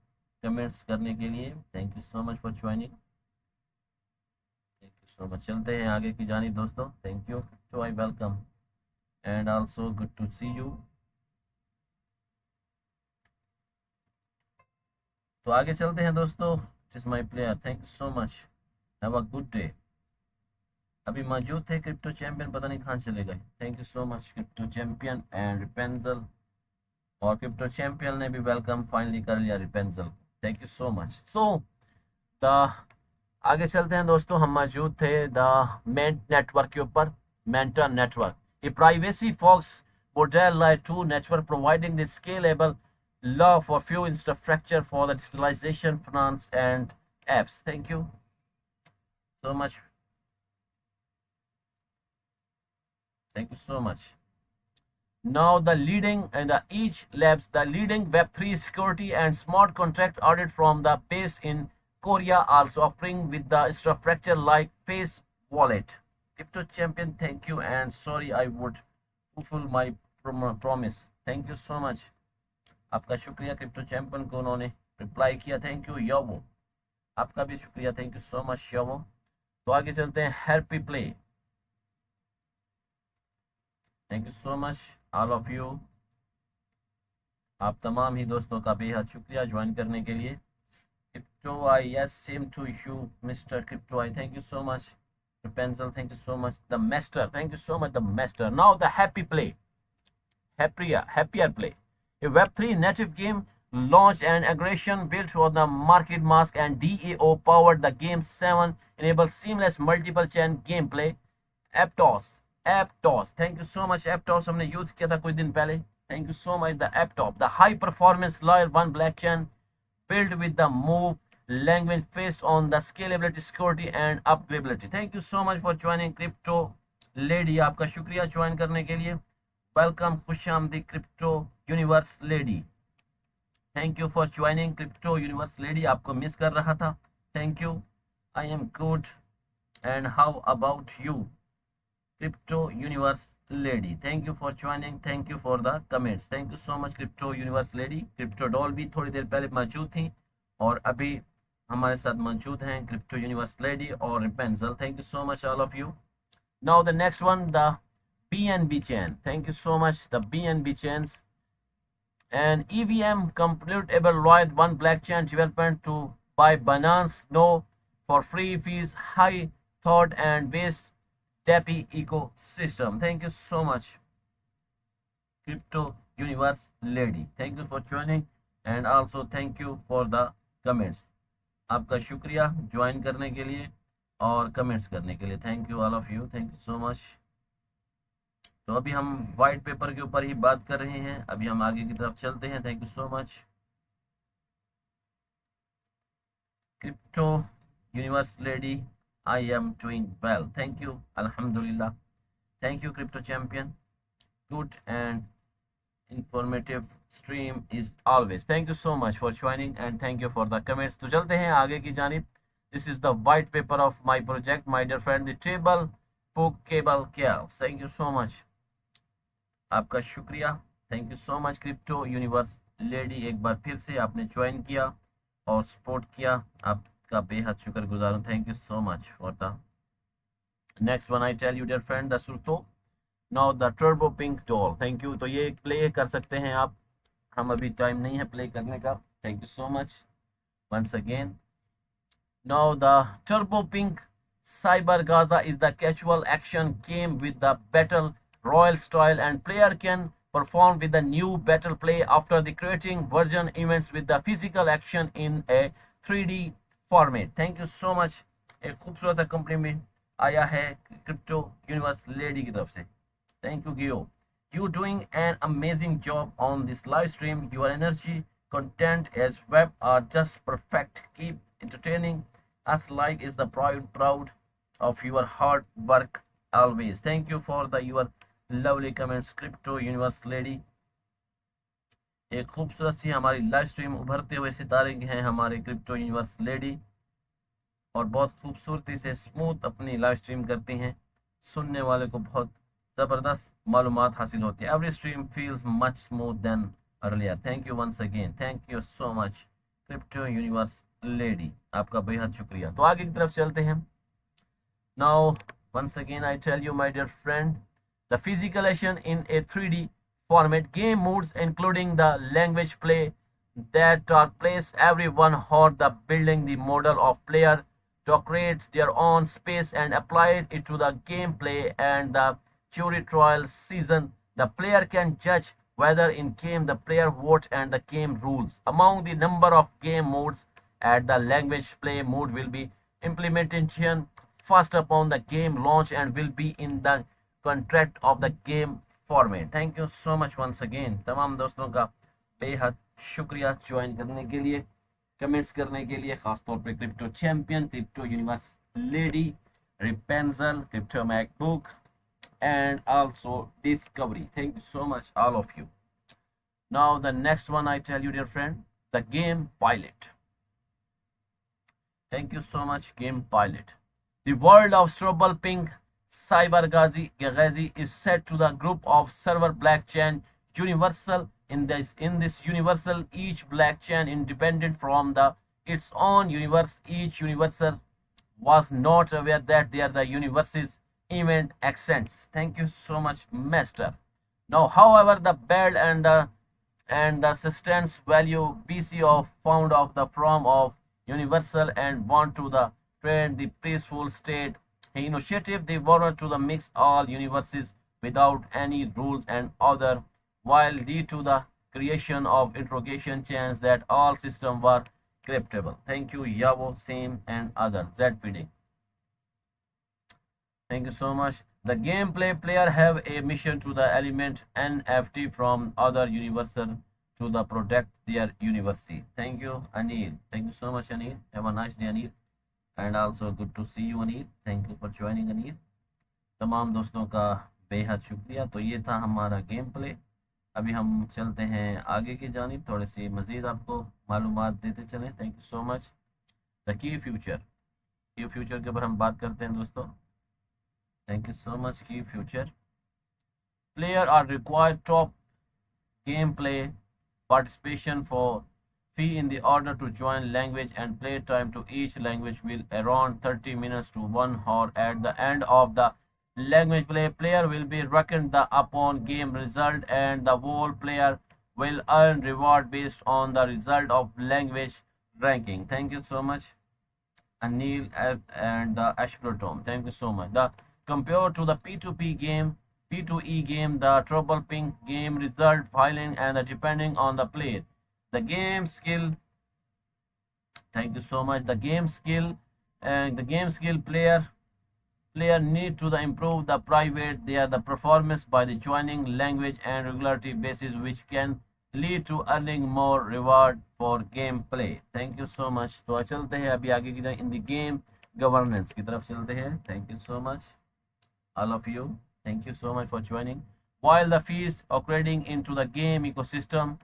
कमेंट्स करने के लिए। Thank you so much for joining, thank you so much. चलते हैं आगे की जानिब दोस्तों। Thank you, so I welcome and also good to see you. तो आगे चलते हैं दोस्तों। This my player, thank you so much, have a good day. अभी मौजूद थे क्रिप्टो चैंपियन, पता नहीं कहाँ चले गए। Thank you so much crypto champion and Rapunzel. और क्रिप्टो चैंपियन ने भी वेलकम फाइनली कर लिया Rapunzel, thank you so much. So the आगे चलते हैं दोस्तों। हम मौजूद थे द मेंट नेटवर्क के ऊपर। Manta network a privacy focus model layer 2 network providing the scalable law for few infrastructure for the digitalization finance and apps. Thank you so much, thank you so much. Now the leading and the each labs the leading web3 security and smart contract audit from the base in Korea, also offering with the infrastructure like Face Wallet. Crypto champion, thank you and sorry I would fulfill my promise. Thank you so much, आपका शुक्रिया। Crypto champion को उन्होंने reply किया, thank you योवो। आपका भी शुक्रिया, thank you so much योवो। तो आगे चलते हैं happy play, thank you so much all of you. आप तमाम ही दोस्तों का बेहद शुक्रिया ज्वाइन करने के लिए। Crypto Eye, yes same to you mister Crypto I, thank you so much. Pencil, thank you so much. The master, thank you so much the master. Now the happy play, happier play, a web3 native game launch and aggregation built for the market mask and DAO powered the game 7 enables seamless multiple chain gameplay. Aptos, thank you so much Aptos, हमने use किया था कुछ दिन पहले। Thank you so much the Aptop, the high performance layer 1 blockchain built with the move language based on the scalability, security and upgradability. Thank you so much for joining crypto lady, आपका शुक्रिया join करने के लिए। Welcome, खुश आमदी crypto universe lady, thank you for joining crypto universe lady, आपको miss कर रहा था। Thank you, I am good and how about you crypto universe lady, thank you for joining, thank you for the comments, thank you so much crypto universe lady. Crypto doll भी थोड़ी देर पहले मौजूद थी और अभी हमारे साथ मौजूद हैं क्रिप्टो यूनिवर्स लेडी और Rapunzel, thank you so much all of you. Now the next one, the BNB chain, thank you so much the BNB chains and EVM computable layer 1 blockchain development to by Binance No for free fees, high thought and based DAPI ecosystem. Thank you so much crypto universe lady, thank you for joining and also thank you for the comments. आपका शुक्रिया join करने के लिए और comments करने के लिए, thank you all of you, thank you so much. तो अभी हम वाइट पेपर के ऊपर ही बात कर रहे हैं, अभी हम आगे की तरफ चलते हैं। Thank you so much crypto universe lady, I am doing well, thank you अल्हम्दुलिल्लाह। Thank you crypto champion, good and informative stream is always, thank you so much for joining and thank you for the comments. तो चलते हैं आगे की जानिब। This is the white paper of my project my dear friend the table book cable cares, thank you so much, आपका शुक्रिया, thank you so much crypto universe lady. एक बार फिर से आपने ज्वाइन किया और सपोर्ट किया, आपका बेहद शुक्रगुजार हूँ, thank you so much for the next one. I tell you dear friend the सुरतो now the turbo pink doll, thank you. तो ये प्ले कर सकते हैं आप हम अभी टाइम नहीं है प्ले करने का। Thank you so much once again. Now the Turbo Pink Cyber Gaza is the casual action game with the battle royal style, and player can perform with the new battle play after the creating version events with the physical action in a 3D format. Thank you so much. एक खूबसूरत complement आया है crypto universe lady की तरफ से। Thank you, Gio. You doing an amazing job on this live stream. Your energy, content as web are just perfect. Keep entertaining us like is the proud of your hard work always. Thank you for the your lovely comments, Crypto Universe Lady. एक खूबसूरत सी हमारी live stream उभरते हुए सितारे हैं हमारे crypto universe lady, और बहुत खूबसूरती से स्मूथ अपनी लाइव स्ट्रीम करती हैं। सुनने वाले को बहुत ज़बरदस्त मालूमात हासिल होती है। Every stream feels much smooth than earlier. Thank you once again, thank you so much crypto universe lady, आपका बेहद शुक्रिया। तो आगे की तरफ चलते हैं। Now once again I tell you my dear friend, the फिजिकलेशन in a 3D format game modes including the language play that are placed everyone hard the building the model of player to create their own space and applied it to the gameplay and the tutorial season. The player can judge whether in game the player vote and the game rules. Among the number of game modes at the language play mode will be implementation first upon the game launch and will be in the contract of the game format. Thank you so much once again. तमाम दोस्तों का बेहद शुक्रिया join करने के लिए, comments करने के लिए, खासतौर पे crypto champion, crypto universe lady, Rapunzel, crypto MacBook and also discovery. Thank you so much all of you. Now the next one I tell you dear friend, the game pilot. Thank you so much game pilot. The world of Strobel Pink Cyber Ghazi is set to the group of server blockchain universal. In this universal, each blockchain independent from its own universe. Each universal was not aware that they are the universe's event accents. Thank you so much, Master. Now, however, the build and the substance value BC of found of the from of universal and want to the trend the peaceful state. He initiative the warner to the mix all universes without any rules and other, while due to the creation of interrogation chains that all systems were cryptable. Thank you, Yavo, Same and other ZPD. Thank you so much. The gameplay player have a mission to the element NFT from other universal to the protect their university. Thank you, Anil. Thank you so much, Anil. Have a nice day, Anil. And also good to see you, Anil. Thank you for joining, Anil. तमाम दोस्तों का बेहद शुक्रिया। तो ये था हमारा game play. अभी हम चलते हैं आगे की जानिब, थोड़े से मज़ीद आपको मालूमात देते चलें। Thank you so much. The key future के ऊपर हम बात करते हैं दोस्तों। Thank you so much, Key Future. Players are required top gameplay participation for fee in the order to join language, and play time to each language will around 30 minutes to 1 hour. At the end of the language play, player will be reckoned the upon game result, and the whole player will earn reward based on the result of language ranking. Thank you so much, Anil and the Ashprotom. Thank you so much. Compared to the P2E game, the Trouble Pink game result filing and depending on the player. The game skill, thank you so much. The game skill player need to improve the private the performance by the joining language and regularity basis, which can lead to earning more reward for game play. Thank you so much. तो चलते हैं अभी आगे की तरफ in the game governance की तरफ चलते हैं। Thank you so much all of you. Thank you so much for joining. While the fees accruing into the game ecosystem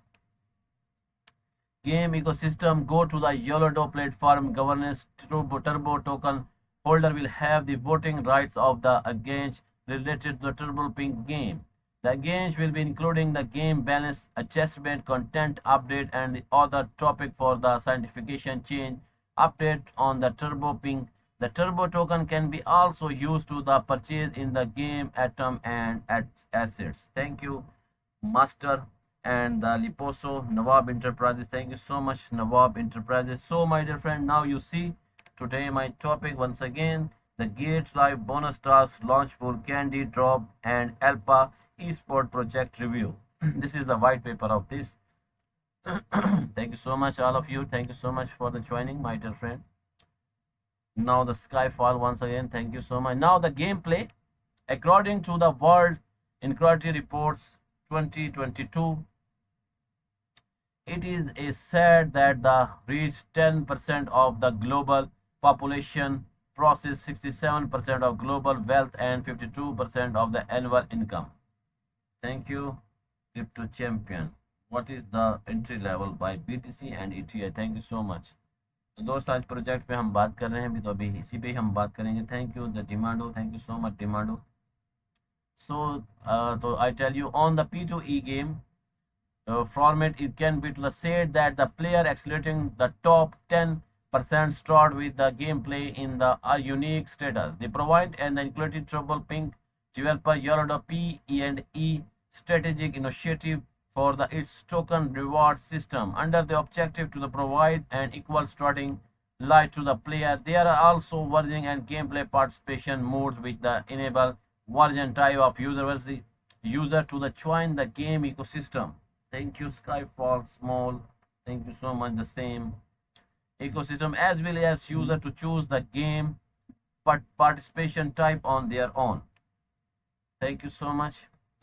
go to the YOLODO platform governance. Turbo token holder will have the voting rights of the exchange related to the Turbo Pink game. The exchange will be including the game balance adjustment, content update, and the other topic for the certification change update on the Turbo Pink. The Turbo token can be also used to the purchase in the game atom and assets. Thank you, Master. and the Liposo Nawab Enterprises. Thank you so much, Nawab Enterprises. So, my dear friend, now you see today my topic once again, the Gates Live bonus stars launch for Candy Drop and Alpha Esport project review. This is the white paper of this. Thank you so much, all of you. Thank you so much for the joining, my dear friend. Now the Skyfall once again. Thank you so much. Now the gameplay, according to the World Inequality Reports 2022. It is said that the reach 10% of the global population, process 67% of global wealth and 52% of the annual income. Thank you, Crypto Champion. What is the entry level by BTC and ETI? Thank you so much. तो दोस्त आज project पे हम बात कर रहे हैं, तो अभी इसी पे हम बात करेंगे. Thank you the Demando, thank you so much Demando. So, so I tell you, on the P2E game format, it can be said that the player accelerating the top 10% start with the gameplay in the unique status. They provide an included trouble pink developer Yolodo P&E strategic initiative for the its token reward system under the objective to the provide an equal starting light to the player. There are also version and gameplay participation modes which the enable version type of user to the join the game ecosystem. Thank you, Skyfall Small. Thank you so much. The same ecosystem as well as user to choose the game but participation type on their own. Thank you so much.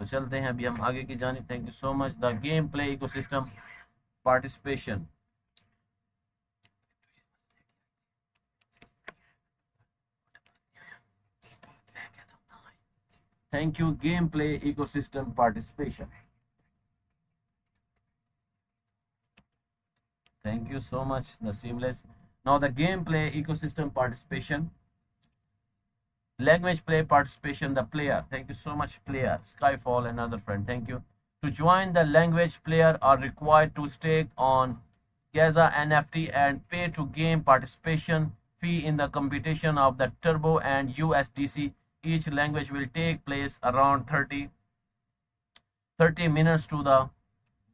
तो चलते हैं अभी हम आगे की जानिब. Thank you so much. The gameplay ecosystem participation. Thank you, gameplay ecosystem participation. Thank you so much, the seamless. Now the gameplay ecosystem participation. Language play participation, the player. Thank you so much, player. Skyfall, another friend. Thank you. To join the language, player are required to stake on Gaza NFT and pay to game participation fee in the competition of the Turbo and USDC. Each language will take place around 30 minutes to the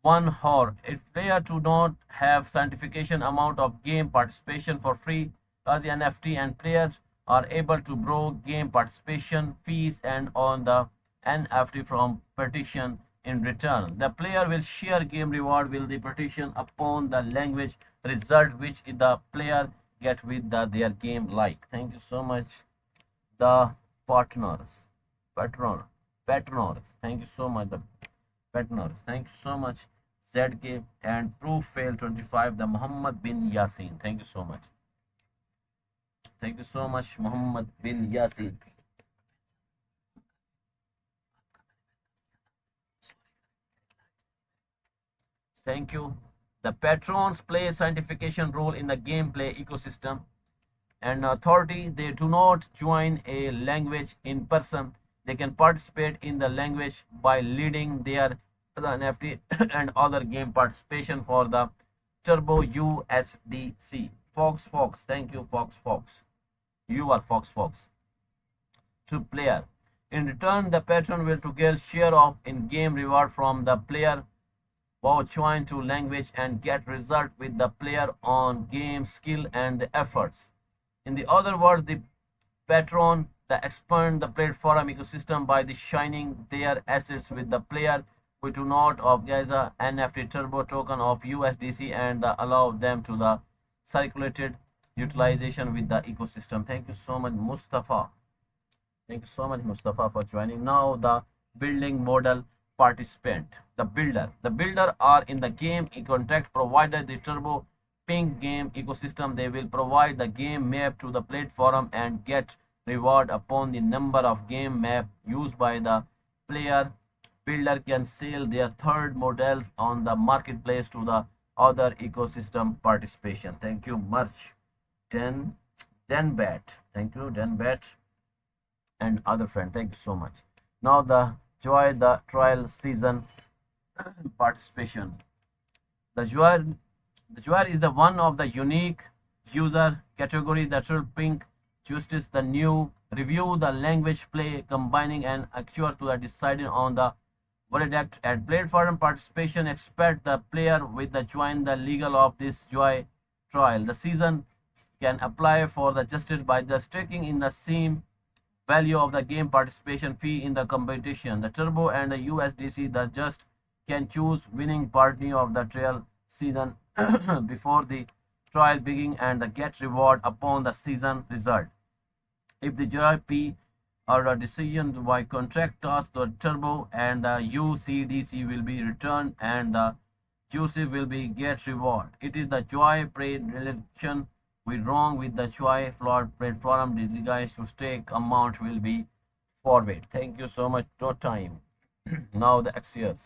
1 hour. If player do not have certification amount of game participation for free as the NFT, and players are able to borrow game participation fees and on the NFT from partition in return. The player will share game reward with the partition upon the language result which the player get with their game like. Thank you so much. The partners. Thank you so much. The partners. Thank you so much. ZK and Proof Fail 25. The Muhammad bin Yasin. Thank you so much. Thank you so much, Muhammad bin Yasin. Thank you. The patrons play a scientification role in the gameplay ecosystem. And authority, they do not join a language in person. They can participate in the language by leading their NFT and other game participation for the Turbo USDC. Fox, thank you, Fox. You are Fox. To player. In return, the patron will to get share of in-game reward from the player who join to language and get result with the player on game skill and the efforts. In the other words, the patron the expand the platform ecosystem by the shining their assets with the player who do not of Gaza NFT Turbo token of USDC and allow them to the circulated utilization with the ecosystem. Thank you so much, Mustafa. Thank you so much, Mustafa, for joining. Now the building model participant. The builder are in the game contract provided the Turbo Pink game ecosystem. They will provide the game map to the platform and get reward upon the number of game map used by the player. Builder can sell their third models on the marketplace to the other ecosystem participation. Thank you much, Denbat. Thank you, Denbat, and other friend. Thank you so much. Now the trial season participation. The Joy is the one of the unique user category that should pink justice the new review the language play combining and actual to the deciding on the Verdict at platform participation, expect the player with the join the legal of this joy trial. The season can apply for the justice by the staking in the same value of the game participation fee in the competition. The Turbo and the USDC, the just can choose winning party of the trial season before the trial begin and get reward upon the season result. If the JP or a decision by contract task, the Turbo and the UCDC will be returned and the Juicy will be get reward. It is the joy predilection we wrong with the joy flood platform. The guys to stake amount will be forward. Thank you so much for time. Now the Axios.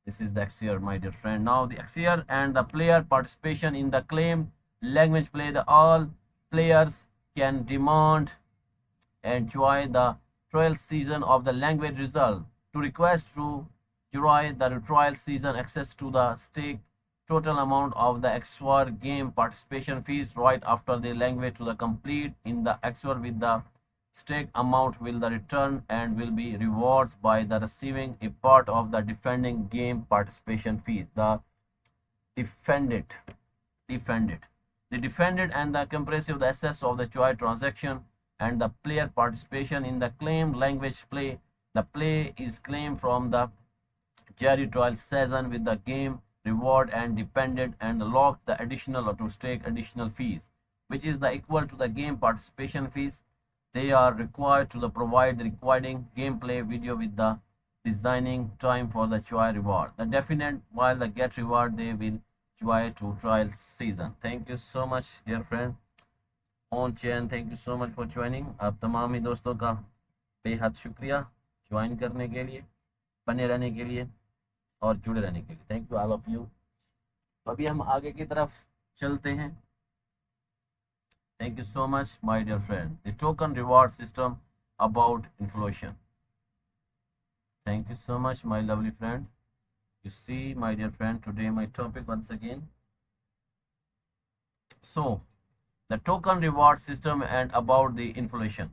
This is the Axios, my dear friend. Now the Axios and the player participation in the claim language play. The all players can demand enjoy the trial season of the language result. To request to enjoy the trial season access to the stake total amount of the XOR game participation fees right after the language to the complete in the XOR with the stake amount will the return and will be rewards by the receiving a part of the defending game participation fees. The defended the defended and the comprehensive the assets of the joy transaction and the player participation in the claimed language play. The play is claimed from the Jerry trial season with the game reward and dependent and lock the additional or to stake additional fees, which is the equal to the game participation fees. They are required to the provide the requiring gameplay video with the designing time for the joy reward. The definite while the get reward they will joy to trial season. Thank you so much dear friend. On chain thank you so much for joining. आप तमाम ही दोस्तों का बेहद शुक्रिया join करने के लिए, बने रहने के लिए और जुड़े रहने के लिए। Thank you all of you. अभी हम आगे की तरफ चलते हैं। Thank you so much my dear friend. The token reward system about inflation. Thank you so much my lovely friend. You see, my dear friend, today my topic once again. So, the token reward system and about the inflation.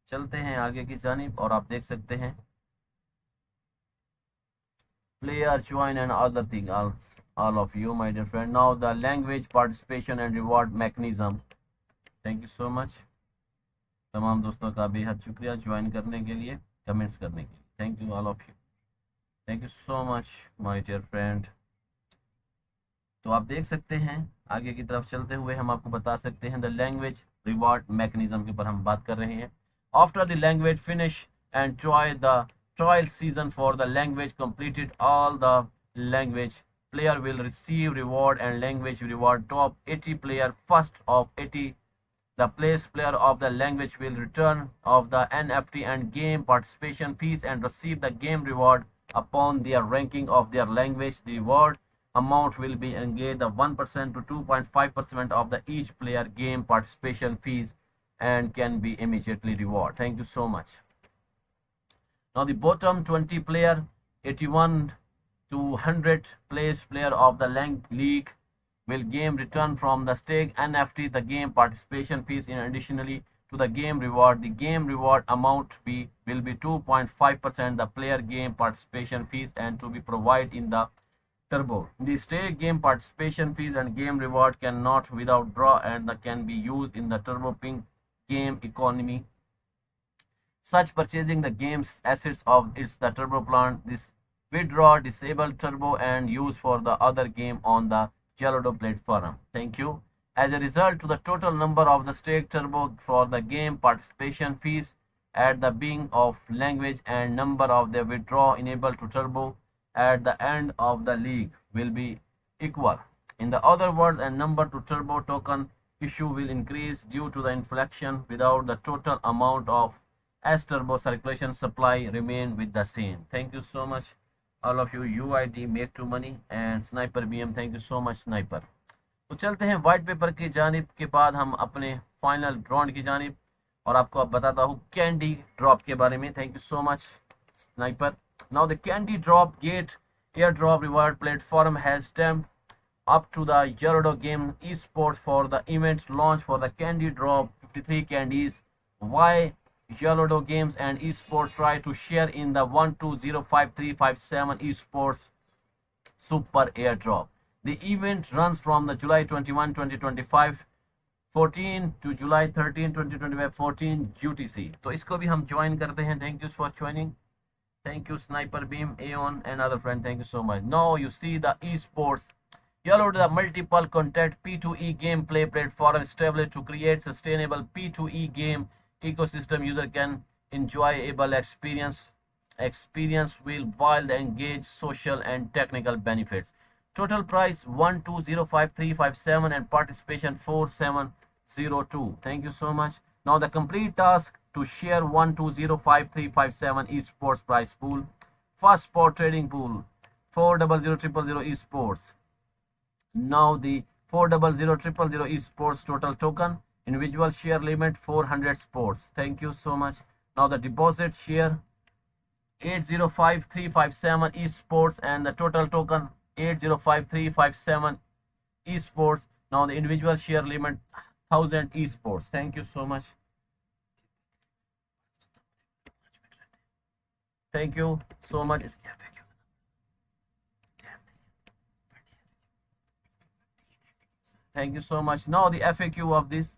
चलते हैं आगे की जानिब और आप देख सकते हैं player join and other thing all of you my dear friend. Now the language participation and reward mechanism. Thank you so much. तमाम दोस्तों का बेहद शुक्रिया ज्वाइन करने के लिए, कमेंट्स करने के लिए। Thank you all of you. Thank you so much my dear friend. तो आप देख सकते हैं आगे की तरफ चलते हुए हम आपको बता सकते हैं द लैंग्वेज रिवॉर्ड मैकेनिज्म के ऊपर हम बात कर रहे हैं। After the language finish and try the trial season for the language completed all the language player will receive reward and language reward. Top 80 player first of 80 the place player of the language will return of the NFT and game participation fees and receive the game reward upon their ranking of their language. The reward amount will be engaged the 1% to 2.5% of the each player game participation fees and can be immediately reward. Thank you so much. Now the bottom 20 player 81 to 100 place player of the league will game return from the stake NFT the game participation fees in additionally to the game reward. The game reward amount will be 2.5% the player game participation fees and to be provided in the turbo. The stake game participation fees and game reward cannot without draw and can be used in the turbo pink game economy. Such purchasing the game's assets of its the turbo plant. This withdraw disable turbo and use for the other game on the Gelodo platform. Thank you. As a result to the total number of the stake turbo for the game participation fees at the beginning of language and number of the withdraw enabled to turbo at the end of the league will be equal. In the other words, a number to turbo token issue will increase due to the inflation without the total amount of as turbo circulation supply remain with the same. Thank you so much all of you. UID make to money and Sniper BM, thank you so much Sniper. तो चलते हैं white paper की जानिब के बाद हम अपने final round की जानिब और आपको अब बताता हूँ कैंडी ड्रॉप के बारे में। Thank you so much sniper. Now the candy drop Gate airdrop reward platform has stamped up to the Gelodo game esports for the events launch for the candy drop 53 candies. Why Yolodo Games and Esports try to share in the 12053557 Esports Super Airdrop. The event runs from the July 21, 2025 14 to July 13, 2025 14 UTC. तो इसको भी हम join करते हैं. Thank you for joining. Thank you Sniper Beam, Aeon and other friend. Thank you so much. Now you see the esports. Yellow the multiple content P2E gameplay platform established to create sustainable P2E game ecosystem. User can enjoyable experience will while engage social and technical benefits. Total price 1205357 and participation 4702. Thank you so much. Now the complete task to share 1205357 esports prize pool. First spot trading pool 400000 esports. Now the 400000 esports total token. Individual share limit 400 sports. Thank you so much. Now the deposit share 805357 esports and the total token 805357 esports. Now the individual share limit 1000 esports. Thank you so much. Thank you so much. Thank you so much. Now the FAQ of this.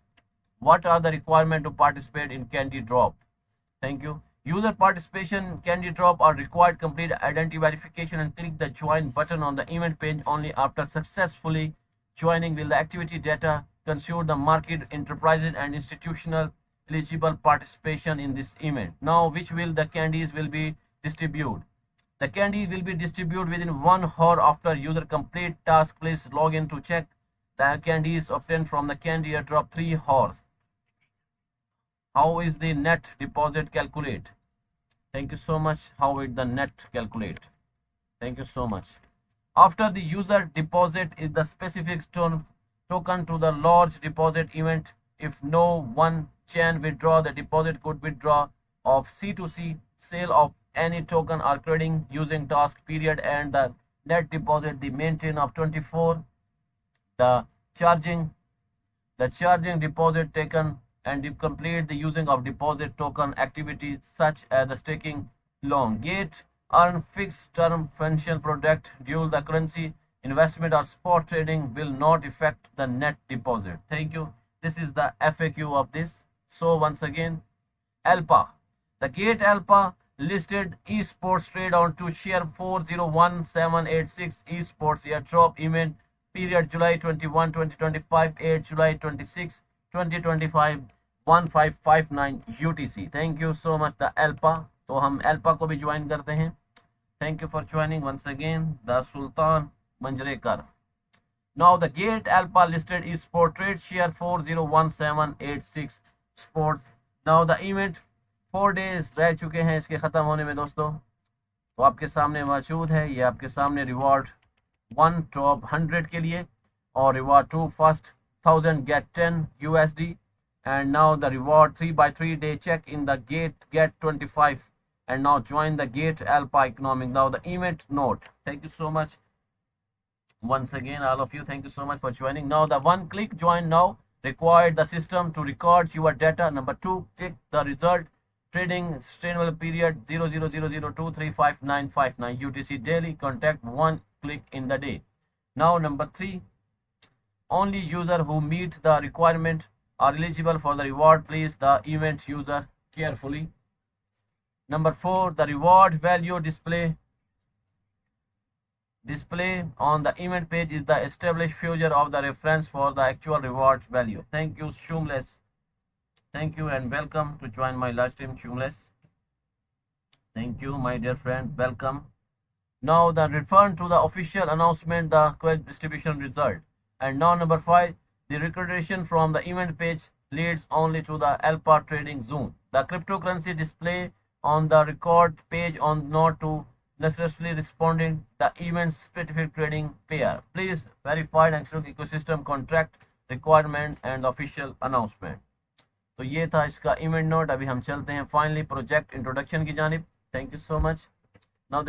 What are the requirements to participate in Candy Drop? Thank you. User participation Candy Drop are required. Complete identity verification and click the join button on the event page. Only after successfully joining will the activity data consider the market enterprises and institutional eligible participation in this event. Now which will the candies will be distributed? The candies will be distributed within 1 hour after user complete task. Please log in to check the candies obtained from the Candy Airdrop 3 hours. How is the net deposit calculate? Thank you so much. How is the net calculate? Thank you so much. After the user deposit is the specific token to the large deposit event. If no one can withdraw the deposit, could withdraw of C2C sale of any token or trading using task period and the net deposit the maintain of 24 the charging deposit taken and complete the using of deposit token activities such as the staking loan gate earn fixed term financial product dual the currency investment or spot trading will not affect the net deposit. Thank you. This is the FAQ of this. So once again, Alpha, the gate Alpha listed esports trade on to share 401786 esports airdrop event period July 21 2025 8 July 26 2025 1559 UTC. Thank you so much the Alpha. तो हम Alpha को भी join करते हैं. Thank you for joining once again the Sultan Manjrekar. Now the gate Alpha listed esport trade share 401786 sports. Now the event 4 days रह चुके हैं इसके ख़त्म होने में दोस्तों. तो आपके सामने मौजूद है. ये आपके सामने रिवॉर्ड 1 टॉप 100 के लिए और reward 2 first 1000 get 10 USD and now the reward 3x3 day check in the gate get 25 and now join the gate Alpha economic. Now the event note. Thank you so much once again all of you. Thank you so much for joining. Now the one click join now required the system to record your data. Number 2, click the result trading sustainable period 0000235959 UTC daily contact 1 click in the day. Now number 3, only user who meet the requirement are eligible for the reward. Please the event user carefully. Number 4, the reward value display on the event page is the established future of the reference for the actual reward value. Thank you Shumless. Thank you and welcome to join my live stream Shumless. Thank you my dear friend, welcome. Now the return to the official announcement the quest distribution result. And now number 5, the recordation from the event page leads only to the Alpha trading zone. The cryptocurrency display on the record page on not to necessarily responding the event specific trading pair. Please verify Nextdoor ecosystem contract requirement and official announcement. तो ये था इसका event note. अभी हम चलते हैं finally project introduction की जानिब. Thank you so much. Now the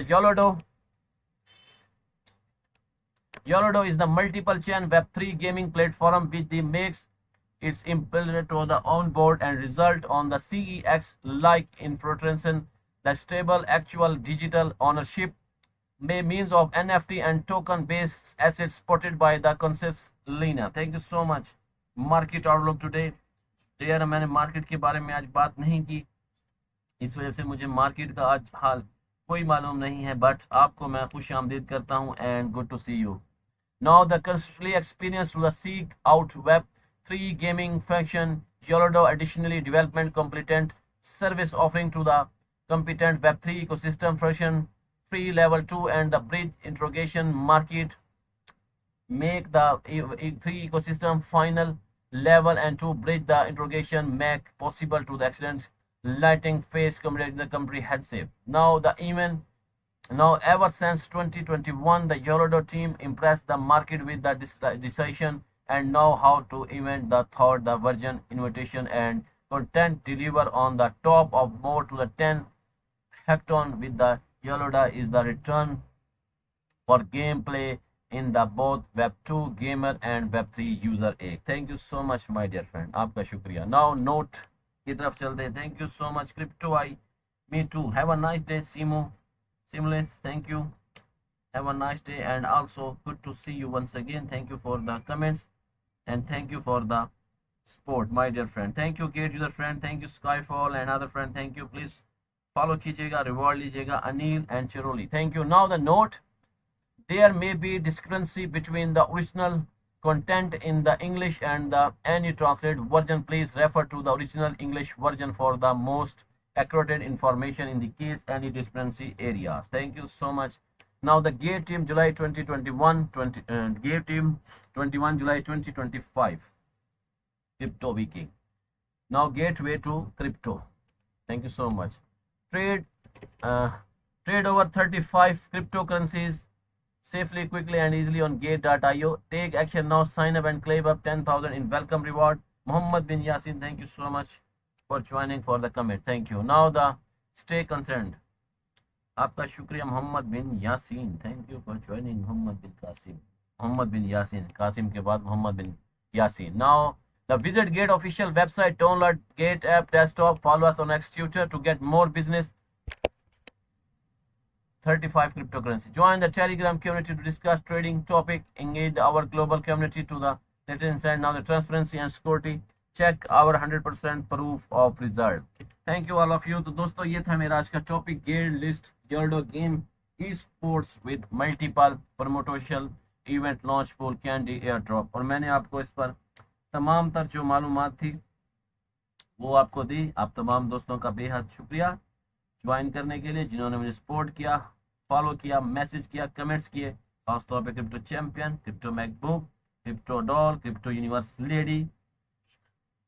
YOLODO is the multiple chain Web3 gaming platform which makes It's implemented to the onboard and result on the CEX like infiltration, the stable actual digital ownership may means of NFT and token based assets supported by the concepts Lena. Thank you so much. Market outlook today. यार मैंने market के बारे में आज बात नहीं की, इस वजह से मुझे मार्केट का आज हाल कोई मालूम नहीं है, बट आपको मैं खुश आमदीद करता हूँ and good to see you. Now the constantly experience to the seek out Web3 gaming function, Yolodo additionally development competent service offering to the competent Web3 ecosystem function, free level 2 and the bridge interrogation market make the free ecosystem final level and to bridge the interrogation make possible to the accident lighting phase comprehensive. Now the event. Now, ever since 2021, the Yolodo team impressed the market with the decision and know how to invent the third the version invitation and content deliver on the top of more to the 10 hackathon with the Yoloda is the return for gameplay in the both Web2 gamer and Web3 user एक. Thank you so much my dear friend. आपका शुक्रिया. Now note की तरफ चलते हैं. Thank you so much Crypto I. Me too. Have a nice day Simo. Seamless, thank you. Have a nice day and also good to see you once again. Thank you for the comments and thank you for the support, my dear friend. Thank you, Gate user friend. Thank you, Skyfall and other friend. Thank you. Please follow कीजिएगा, reward लीजिएगा. Anil and Chiroli. Thank you. Now the note: there may be discrepancy between the original content in the English and the any translated version. Please refer to the original English version for the most accurate information in the case any discrepancy areas. Thank you so much. Now the Gate team July 2021, Gate team 21 July 2025. Crypto Viking. Now gateway to crypto. Thank you so much. Trade over 35 cryptocurrencies safely, quickly and easily on gate.io. Take action now. Sign up and claim up 10,000 in welcome reward. Muhammad bin Yasin, thank you so much for joining for the comment. Thank you. Now the stay concerned. आपका शुक्रिया Mohammad bin Yasin. Thank you for joining Mohammad bin Qasim. Mohammad bin Yasin, Qasim के बाद Mohammad bin Yasin. Now the visit Gate official website, download Gate app desktop, follow us on X Tutor to get more business. 35 cryptocurrency. Join the Telegram community to discuss trading topic. Engage our global community to the latest insight. Now the transparency and security. Check our 100% proof of result. Thank you all of you. तो दोस्तों ये था मेरा आज का topic, gate list Yoldo game esports with multiple promotional event launch pool candy airdrop. और मैंने आपको इस पर तमाम तर जो मालूमात थी वो आपको दी. आप तमाम दोस्तों का बेहद शुक्रिया ज्वाइन करने के लिए, जिन्होंने मुझे सपोर्ट किया, फॉलो किया, मैसेज किया, कमेंट्स किए. खासतौर पर crypto champion, crypto MacBook, crypto doll, crypto universe lady,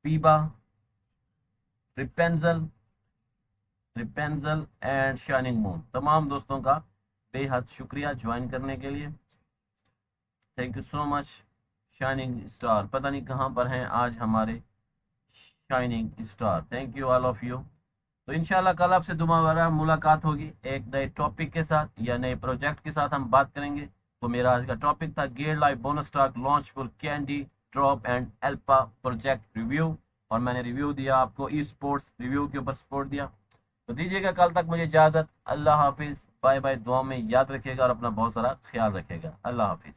पीबा, रिपेंजल एंड शाइनिंग मून, तमाम दोस्तों का बेहद शुक्रिया ज्वाइन करने के लिए. Thank you so much. Shining star, पता नहीं कहाँ पर हैं आज हमारे shining star. Thank you all of you. तो इंशाल्लाह कल आपसे दोबारा मुलाकात होगी एक नए टॉपिक के साथ या नए प्रोजेक्ट के साथ हम बात करेंगे. तो मेरा आज का टॉपिक था Gate live bonus stock launch for candy drop and Alpha project review, और मैंने रिव्यू दिया आपको ई स्पोर्ट्स रिव्यू के ऊपर सपोर्ट दिया. तो दीजिएगा कल तक मुझे इजाज़त. अल्लाह हाफिज़. Bye bye. दुआ में याद रखिएगा और अपना बहुत सारा ख्याल रखिएगा. अल्लाह हाफिज़.